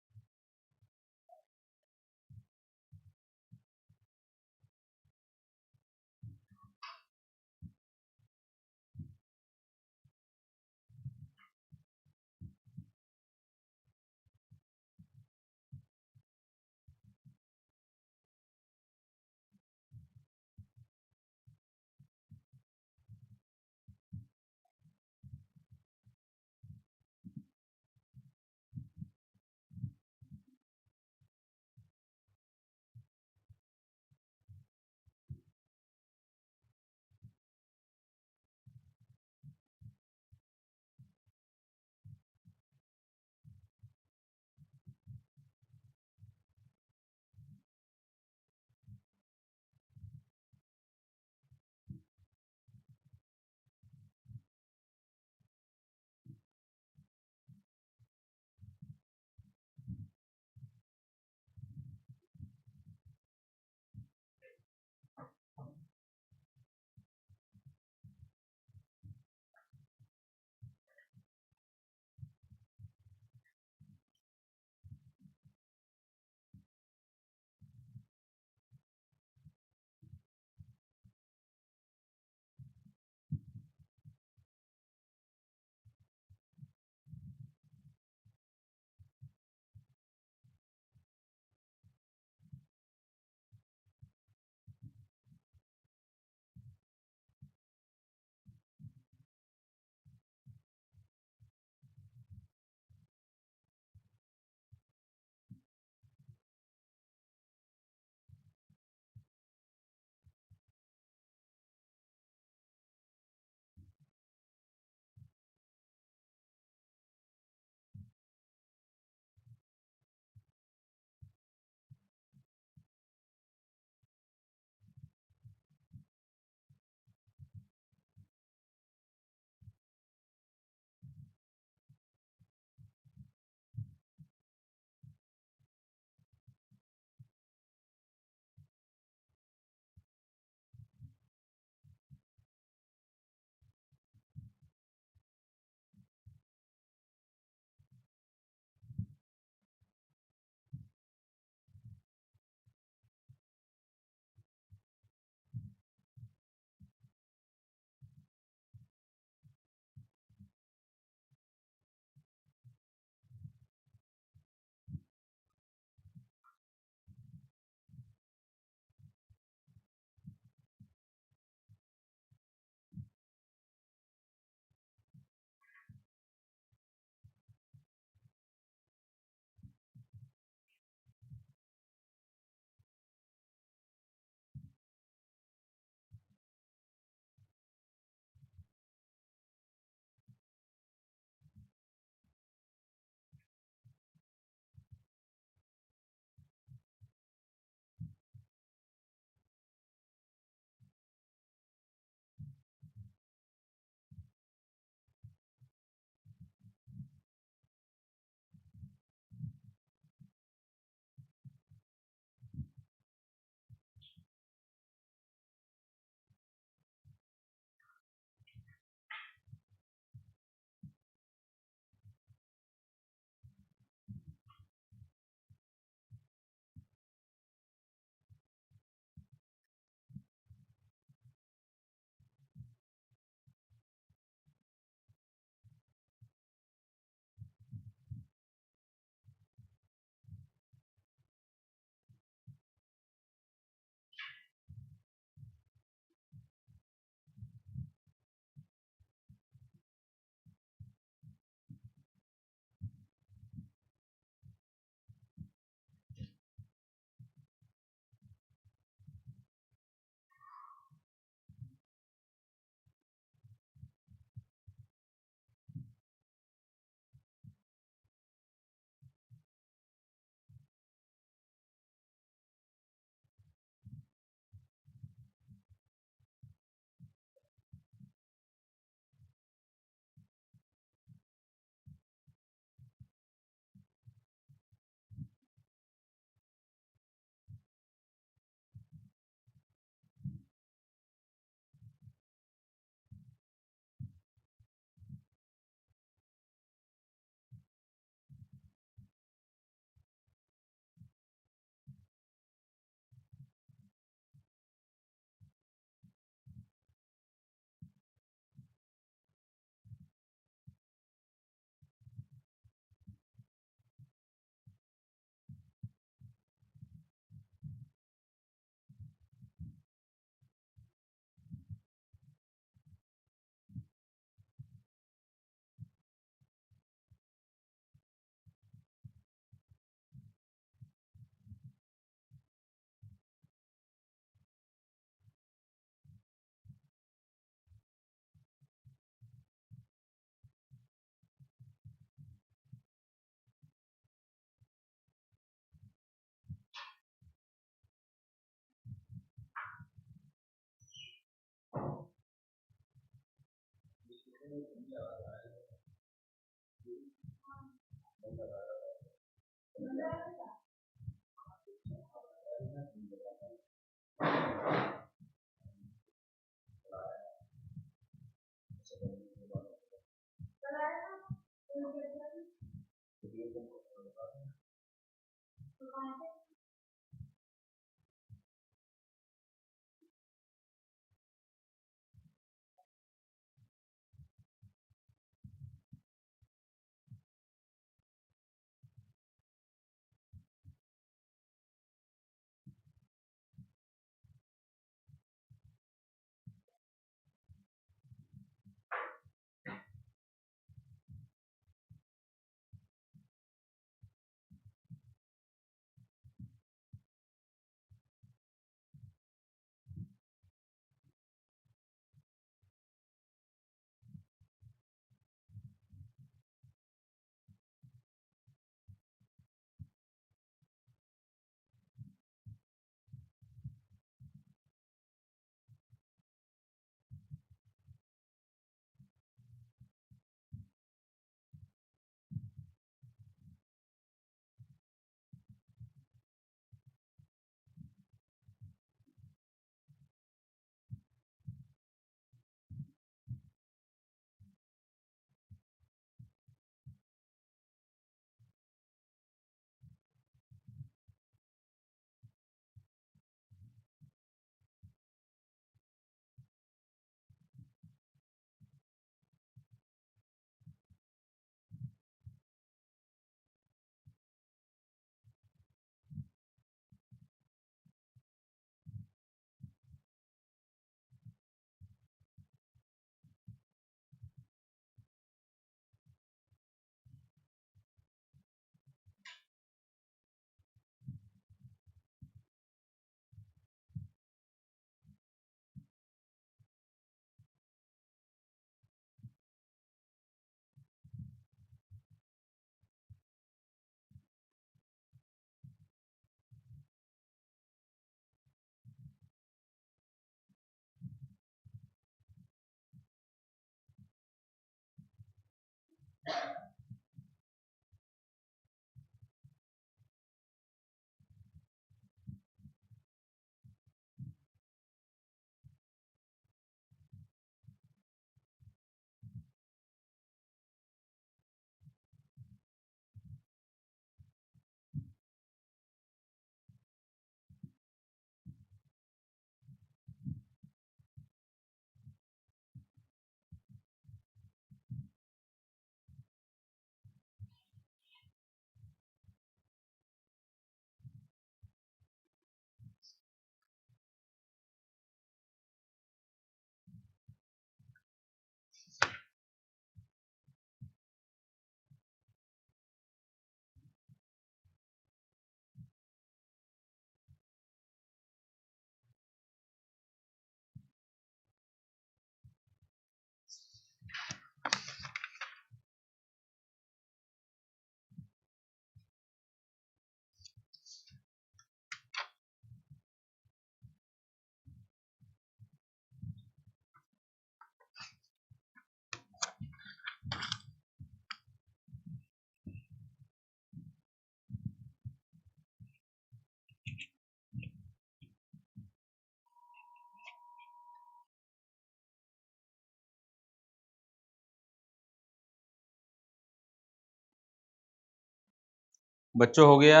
बच्चों हो गया?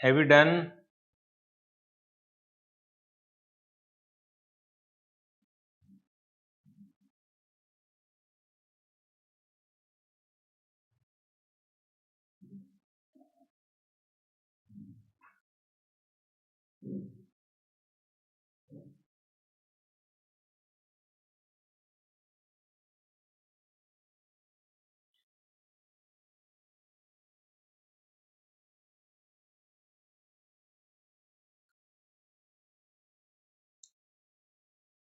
Have you done?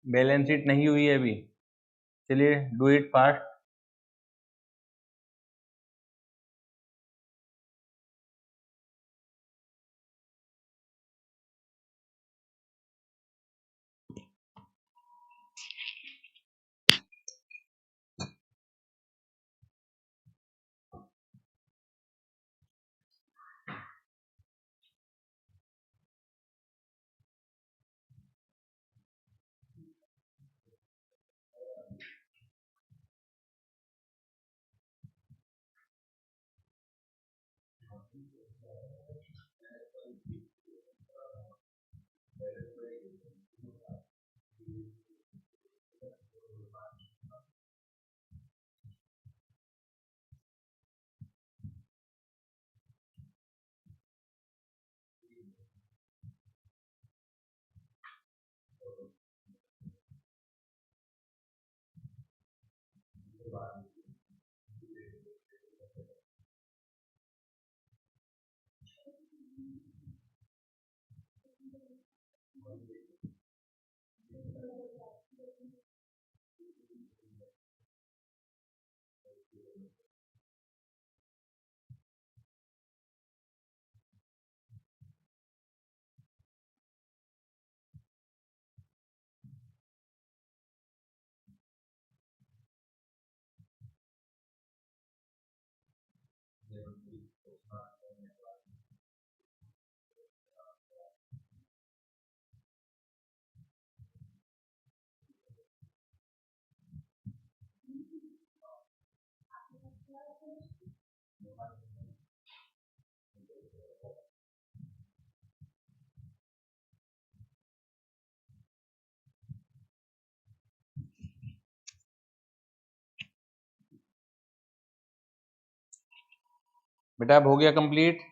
Balance sheet नहीं हुई है अभी, चलिए डू इट फास्ट। बेटा अब हो गया कंप्लीट।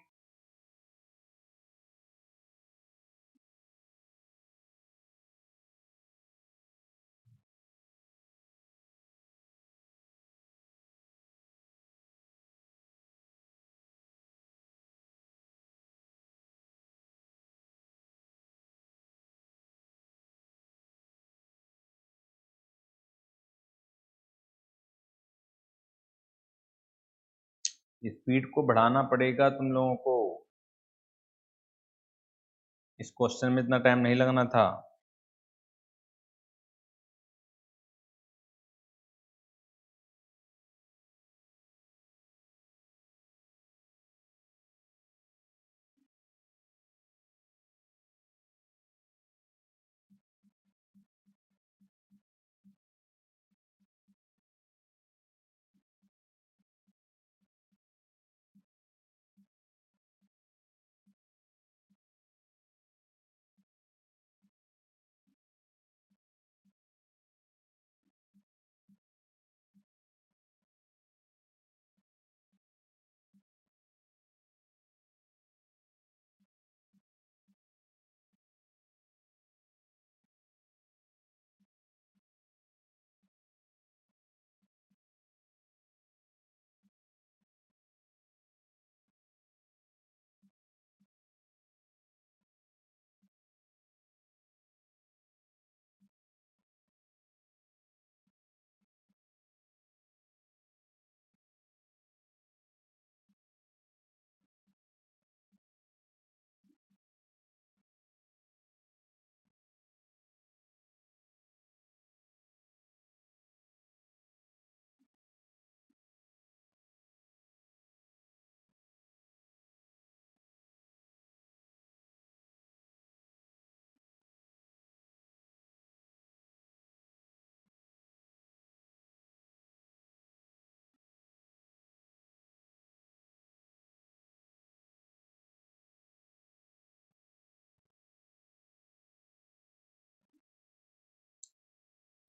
स्पीड को बढ़ाना पड़ेगा तुम लोगों को, इस क्वेश्चन में इतना टाइम नहीं लगना था।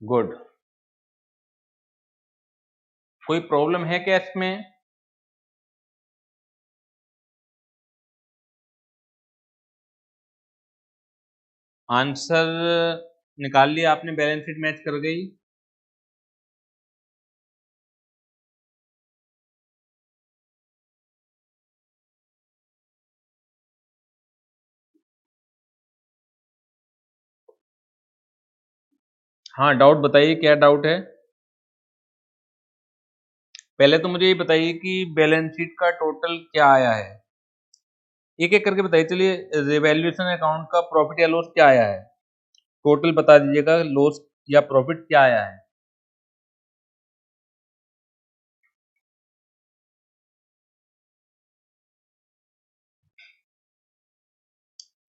गुड। कोई प्रॉब्लम है क्या इसमें? आंसर निकाल लिया आपने, बैलेंस शीट मैच कर गई। हाँ, डाउट बताइए, क्या डाउट है? पहले तो मुझे ये बताइए कि बैलेंस शीट का टोटल क्या आया है, एक एक करके बताइए। चलिए, रिवैल्यूएशन अकाउंट का प्रॉफिट या लॉस क्या आया है, टोटल बता दीजिएगा, लॉस या प्रॉफिट क्या आया है।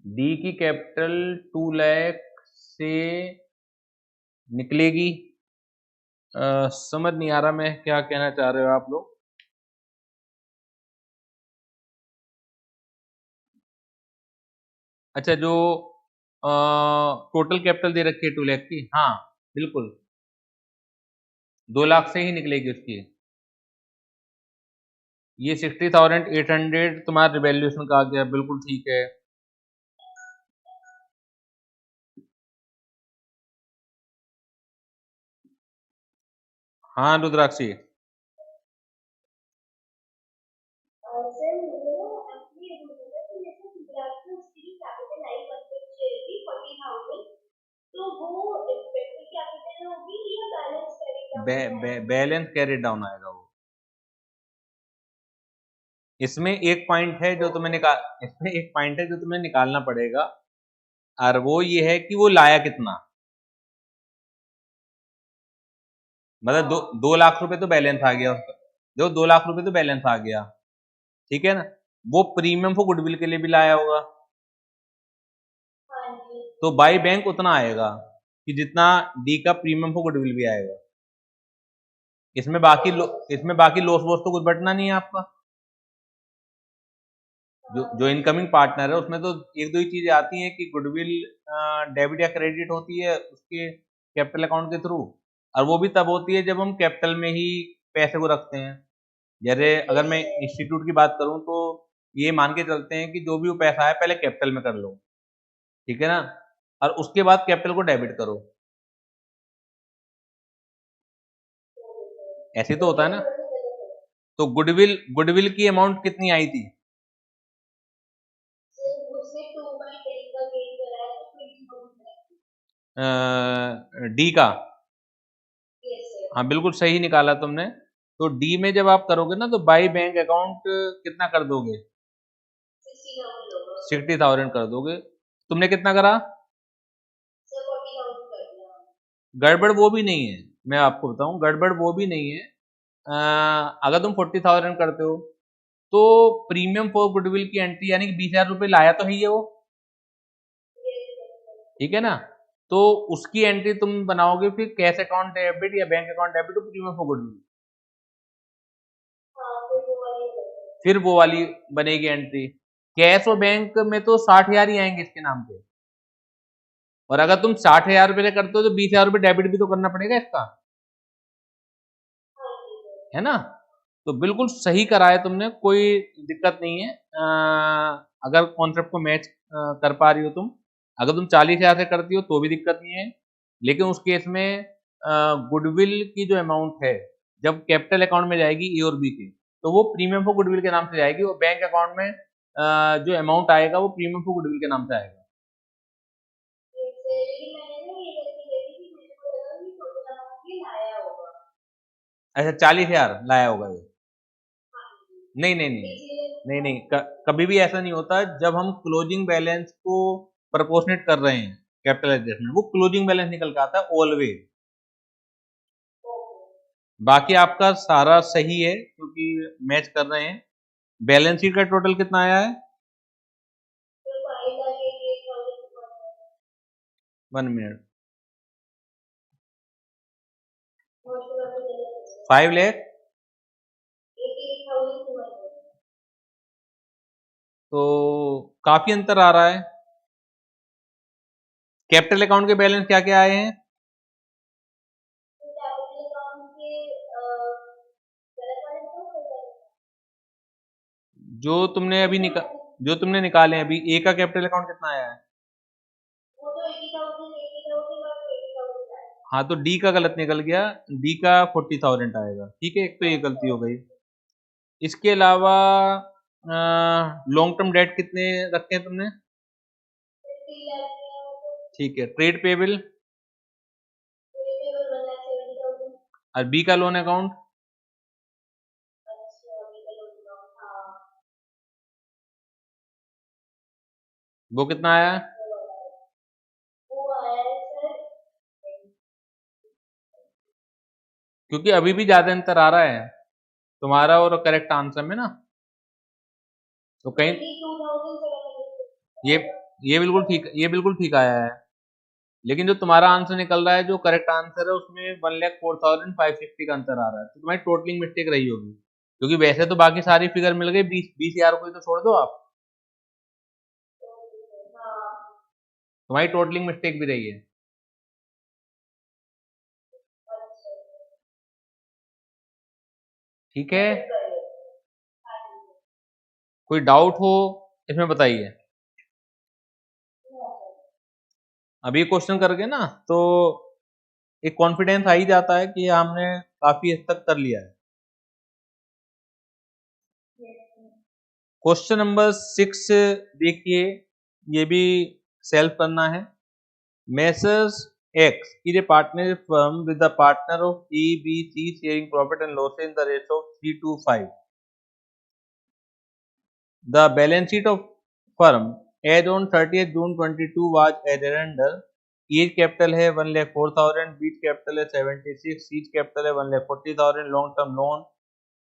डी की कैपिटल 2 लाख से निकलेगी। समझ नहीं आ रहा मैं क्या कहना चाह रहे हो आप लोग। अच्छा, जो टोटल कैपिटल दे रखी है 2 लाख की, हाँ बिल्कुल 2 लाख से ही निकलेगी उसकी। ये 60,800 तुम्हारा रिवैल्यूएशन का आ गया, बिल्कुल ठीक है। हाँ रुद्राक्षी, सर मुझे ना एक्चुअली ये बोलना था कि जैसे गुजरात में उसकी जो कैपिटल आई परचेज शेयर की 40,000, तो वो एक्सपेक्टेड कैपिटल होगी या balance carry down? Balance carry down आएगा वो। इसमें एक पॉइंट है जो तुम्हें निकालना पड़ेगा, और वो ये है कि वो लाया कितना। मतलब 2 लाख रुपए तो बैलेंस आ गया उसका, जो 2 लाख रुपए तो बैलेंस आ गया, ठीक है ना। वो प्रीमियम फॉर गुडविल के लिए भी लाया होगा, हाँ जी। तो बाई बैंक उतना आएगा कि जितना डी का प्रीमियम फॉर गुडविल भी आएगा। इसमें बाकी लॉस वॉस तो कुछ बटना नहीं है आपका। जो इनकमिंग पार्टनर है उसमें तो एक दो ही चीजें आती हैं कि गुडविल डेबिट या क्रेडिट होती है उसके कैपिटल अकाउंट के थ्रू, और वो भी तब होती है जब हम कैपिटल में ही पैसे को रखते हैं। जैसे अगर मैं इंस्टीट्यूट की बात करूं तो ये मान के चलते हैं कि जो भी वो पैसा है पहले कैपिटल में कर लो, ठीक है ना, और उसके बाद कैपिटल को डेबिट करो। ऐसे तो होता है ना। तो गुडविल की अमाउंट कितनी आई थी? डी का। हाँ बिल्कुल सही निकाला तुमने। तो डी में जब आप करोगे ना तो बाई बैंक अकाउंट कितना कर दोगे? 60,000 कर दोगे। तुमने कितना करा? गड़बड़ वो भी नहीं है, मैं आपको बताऊं, गड़बड़ वो भी नहीं है। अगर तुम 40,000 करते हो तो प्रीमियम फॉर गुडविल की एंट्री यानी कि 20,000 रुपये लाया तो है ये वो, ठीक है ना। तो उसकी एंट्री तुम बनाओगे फिर कैश अकाउंट डेबिट या bank account debit, premium for goodwill, फिर वो वाली बनेगी एंट्री। कैश और बैंक में तो 60,000 ही आएंगे इसके नाम पे, और अगर तुम 60,000 रुपये करते हो तो 20,000 रुपये डेबिट भी तो करना पड़ेगा इसका, है ना। तो बिल्कुल सही करा है तुमने, कोई दिक्कत नहीं है। अगर कॉन्सेप्ट को मैच कर पा रही हो तुम, अगर तुम 40,000 से करती हो तो भी दिक्कत नहीं है, लेकिन उस केस में गुडविल की जो अमाउंट है जब कैपिटल अकाउंट में जाएगी ए और बी के, तो वो प्रीमियम फॉर गुडविल के नाम से जाएगी, और बैंक अकाउंट में जो अमाउंट आएगा वो प्रीमियम फॉर गुडविल के नाम से आएगा। अच्छा 40,000 लाया होगा ये? नहीं नहीं नहीं नहीं नहीं, कभी भी ऐसा नहीं होता। जब हम क्लोजिंग बैलेंस को प्रपोर्शनेट कर रहे हैं कैपिटल एडजस्टमेंट, वो क्लोजिंग बैलेंस निकल के आता है ऑलवेज। बाकी आपका सारा सही है क्योंकि मैच कर रहे हैं। बैलेंस शीट का टोटल कितना आया है? 1 मिनट। 5 लाख, तो काफी अंतर आ रहा है। कैपिटल अकाउंट के बैलेंस क्या क्या आए हैं? जो तुमने अभी जो तुमने निकाले अभी, ए का कैपिटल अकाउंट कितना आया है? हाँ तो डी का गलत निकल गया, डी का 40,000 आएगा, ठीक है, एक तो ये गलती हो गई। इसके अलावा लॉन्ग टर्म डेट कितने रखे हैं तुमने? ठीक है, ट्रेड पेबल और बी का लोन अकाउंट? वो कितना आया? क्योंकि अभी भी ज्यादा अंतर आ रहा है तुम्हारा और करेक्ट आंसर में ना, तो कहीं ये ये बिल्कुल ठीक, ये बिल्कुल ठीक आया है, लेकिन जो तुम्हारा आंसर निकल रहा है जो करेक्ट आंसर है उसमें 1,04,560 का अंतर आ रहा है, तो तुम्हारी टोटलिंग मिस्टेक रही होगी, क्योंकि वैसे तो बाकी सारी फिगर मिल गई, 20,000 को ही तो छोड़ दो आप, तुम्हारी टोटलिंग मिस्टेक भी रही है। ठीक है, कोई डाउट हो इसमें बताइए। अभी क्वेश्चन करके ना तो एक कॉन्फिडेंस आ ही जाता है कि हमने काफी हद तक कर लिया है। क्वेश्चन नंबर 6 देखिए, ये भी सेल्फ करना है। Messrs X is a partnership firm with the partner of A, B, C sharing profit and losses in the ratio of 3:5. The balance sheet of firm as on 30th June 22 was as under: as capital है 1,04,000, बीच कैपिटल है 76, सीज कैपिटल है 1,40,000, long term loan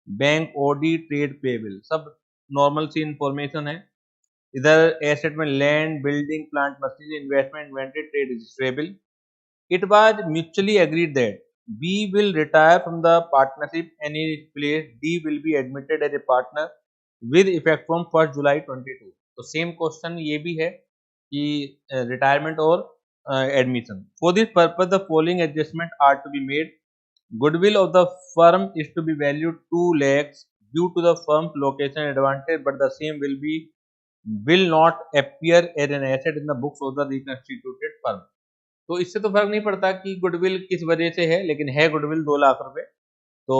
bank OD trade payable, सब नॉर्मल सी इंफॉर्मेशन है। इधर एसेट में land building plant machinery investment inventory trade registrable. It was mutually agreed that B will retire from the partnership and in its place D will be admitted as a partner with effect from 1 जुलाई 22। तो सेम क्वेश्चन ये भी है कि रिटायरमेंट और admission. For this purpose the following adjustment are to be made. Goodwill of the firm is to be valued 2 lakhs due to the firm's location advantage, but the same will not appear as an asset in the books of the reconstituted firm। तो इससे तो फर्क नहीं पड़ता कि गुडविल किस वजह से है, लेकिन है गुडविल 2 लाख रुपए, तो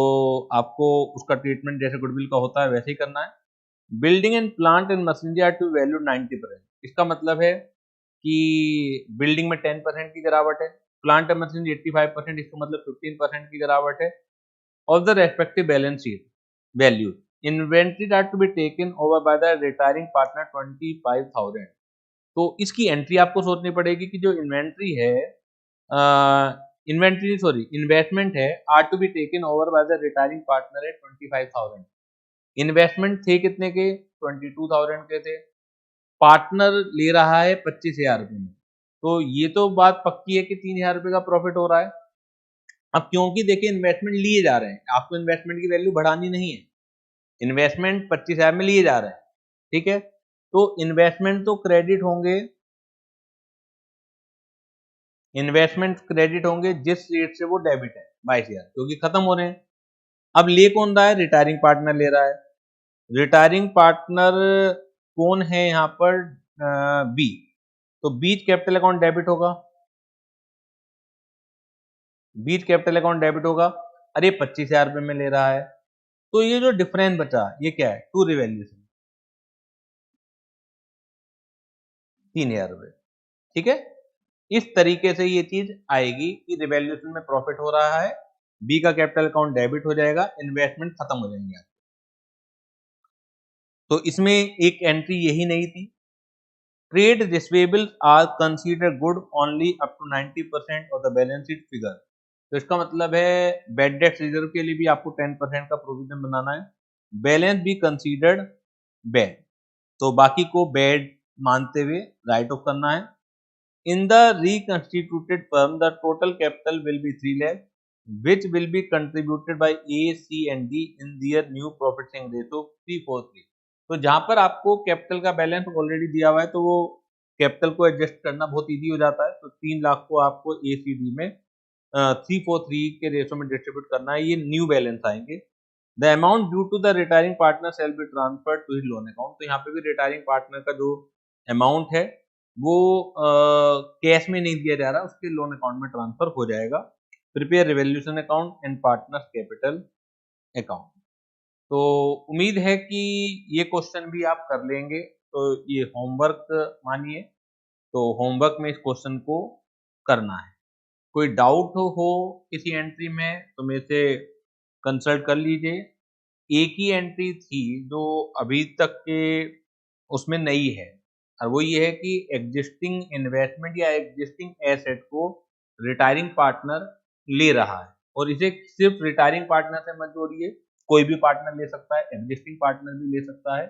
आपको उसका ट्रीटमेंट जैसे गुडविल का होता है वैसे ही करना है। Building and plant and machinery are to value 90%। इसका मतलब है कि बिल्डिंग में 10% की गिरावट है, प्लांट एंड मशीनरी 85%, इसका मतलब 15% की गिरावट है। Of the respective balance sheet value inventory are to be taken over by the retiring partner 25,000। तो इसकी एंट्री आपको सोचनी पड़ेगी कि जो इन्वेंट्री है, इन्वेंट्री सॉरी इन्वेस्टमेंट है, are to be taken over by the retiring partner है 25,000। इन्वेस्टमेंट थे कितने के? 22,000 के थे। पार्टनर ले रहा है 25,000 रुपए में, तो ये तो बात पक्की है कि 3,000 रुपए का प्रॉफिट हो रहा है। अब क्योंकि देखिए इन्वेस्टमेंट लिए जा रहे हैं, आपको इन्वेस्टमेंट की वैल्यू बढ़ानी नहीं है, इन्वेस्टमेंट 25,000 में लिए जा रहे हैं, ठीक है। तो इन्वेस्टमेंट तो क्रेडिट होंगे, इन्वेस्टमेंट क्रेडिट होंगे जिस रेट से वो डेबिट है 22,000, क्योंकि खत्म हो रहे हैं। अब ले कौन रहा है? रिटायरिंग पार्टनर ले रहा है। रिटायरिंग पार्टनर कौन है यहाँ पर? बी। तो बीच कैपिटल अकाउंट डेबिट होगा, बीच कैपिटल अकाउंट डेबिट होगा। अरे 25,000 रुपए में ले रहा है, तो ये जो डिफरेंस बचा ये क्या है? टू रिवैल्यूएशन 3,000 रुपए, ठीक है। इस तरीके से ये चीज आएगी कि रिवैल्यूएशन में प्रॉफिट हो रहा है, बी का कैपिटल अकाउंट डेबिट हो जाएगा, इन्वेस्टमेंट खत्म हो जाएंगे। तो इसमें एक एंट्री यही नहीं थी। Trade receivables are consider good only up to 90% of the balance sheet figure. तो इसका मतलब है बैड डेट रिजर्व के लिए भी आपको 10% का प्रोविजन बनाना है, बैलेंस भी कंसीडर्ड बैड, तो बाकी को बैड मानते हुए राइट ऑफ करना है। In the reconstituted firm, the total capital will be 3 lakh, which will be contributed by A, C and D in their new profit sharing ratio 3:4:3। तो जहां पर आपको कैपिटल का बैलेंस ऑलरेडी दिया हुआ है, तो वो कैपिटल को एडजस्ट करना बहुत इजी हो जाता है। तो 3 लाख को आपको A, C, D में 3:4:3 के रेशो में डिस्ट्रीब्यूट करना है, ये न्यू बैलेंस आएंगे। The amount due to the retiring partner shall be transferred to his loan account. तो यहाँ पे भी रिटायरिंग पार्टनर का जो अमाउंट है वो कैश में नहीं दिया जा रहा, उसके लोन अकाउंट में ट्रांसफर हो जाएगा। Prepare revaluation account and partners capital account. तो उम्मीद है कि ये क्वेश्चन भी आप कर लेंगे, तो ये होमवर्क मानिए, तो होमवर्क में इस क्वेश्चन को करना है। कोई डाउट हो किसी एंट्री में तो मेरे से कंसल्ट कर लीजिए। एक ही एंट्री थी जो अभी तक के उसमें नई है, और वो ये है कि एग्जिस्टिंग इन्वेस्टमेंट या एग्जिस्टिंग एसेट को रिटायरिंग पार्टनर ले रहा है, और इसे सिर्फ रिटायरिंग पार्टनर से मत जोड़िए, कोई भी पार्टनर ले सकता है, एग्जिस्टिंग पार्टनर भी ले सकता है,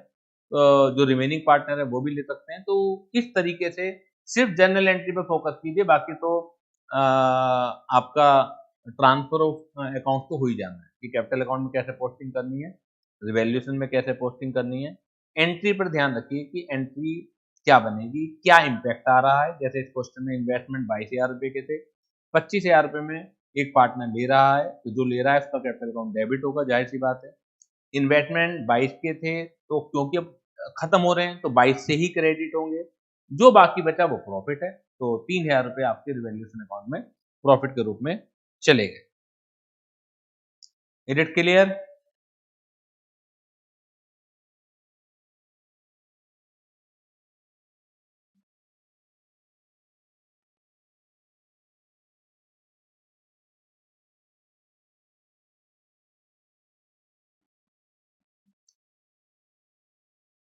जो रिमेनिंग पार्टनर है वो भी ले सकते हैं। तो इस तरीके से सिर्फ जनरल एंट्री पे फोकस कीजिए, बाकी तो आपका ट्रांसफर ऑफ अकाउंट तो हो ही जाना है कि कैपिटल अकाउंट में कैसे पोस्टिंग करनी है, रिवैल्यूएशन में कैसे पोस्टिंग करनी है। एंट्री पर ध्यान रखिए कि एंट्री क्या बनेगी, क्या इम्पैक्ट आ रहा है। जैसे इस क्वेश्चन में इन्वेस्टमेंट 22,000 रुपए के थे, 25,000 रुपए में एक पार्टनर ले रहा है, तो जो ले रहा है उसका कैपिटल अकाउंट डेबिट होगा, जाहिर सी बात है। इन्वेस्टमेंट 22 के थे, तो क्योंकि अब खत्म हो रहे हैं तो 22 से ही क्रेडिट होंगे, जो बाकी बचा वो प्रॉफिट है, तो 3,000 रुपए आपके रिवैल्यूएशन अकाउंट में प्रॉफिट के रूप में चले गए। Is it clear?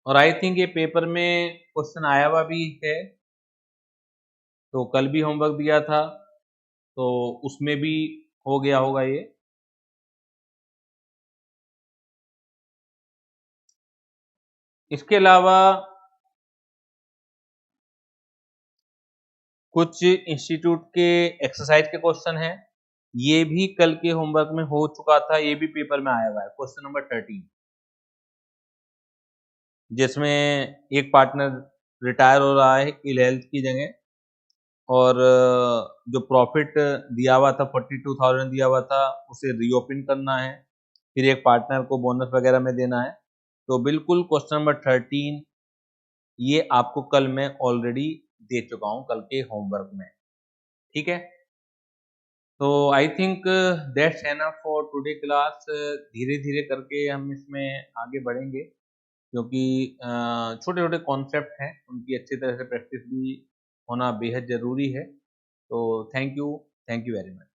और आई थिंक ये पेपर में क्वेश्चन आया हुआ भी है, तो कल भी होमवर्क दिया था, तो उसमें भी हो गया होगा ये। इसके अलावा कुछ इंस्टीट्यूट के एक्सरसाइज के क्वेश्चन हैं, ये भी कल के होमवर्क में हो चुका था, ये भी पेपर में आया हुआ है, क्वेश्चन नंबर 13। जिसमें एक पार्टनर रिटायर हो रहा है इल हेल्थ की जगह, और जो प्रॉफिट दिया हुआ था 42,000 दिया हुआ था उसे रीओपन करना है, फिर एक पार्टनर को बोनस वगैरह में देना है। तो बिल्कुल क्वेश्चन नंबर 13 ये आपको कल मैं ऑलरेडी दे चुका हूँ कल के होमवर्क में, ठीक है। तो I think that's enough for today class. धीरे-धीरे करके हम इसमें आगे बढ़ेंगे, क्योंकि छोटे-छोटे कॉन्सेप्ट हैं, उनकी अच्छी तरह से प्रैक्टिस भी होना बेहद ज़रूरी है। तो थैंक यू वेरी मच।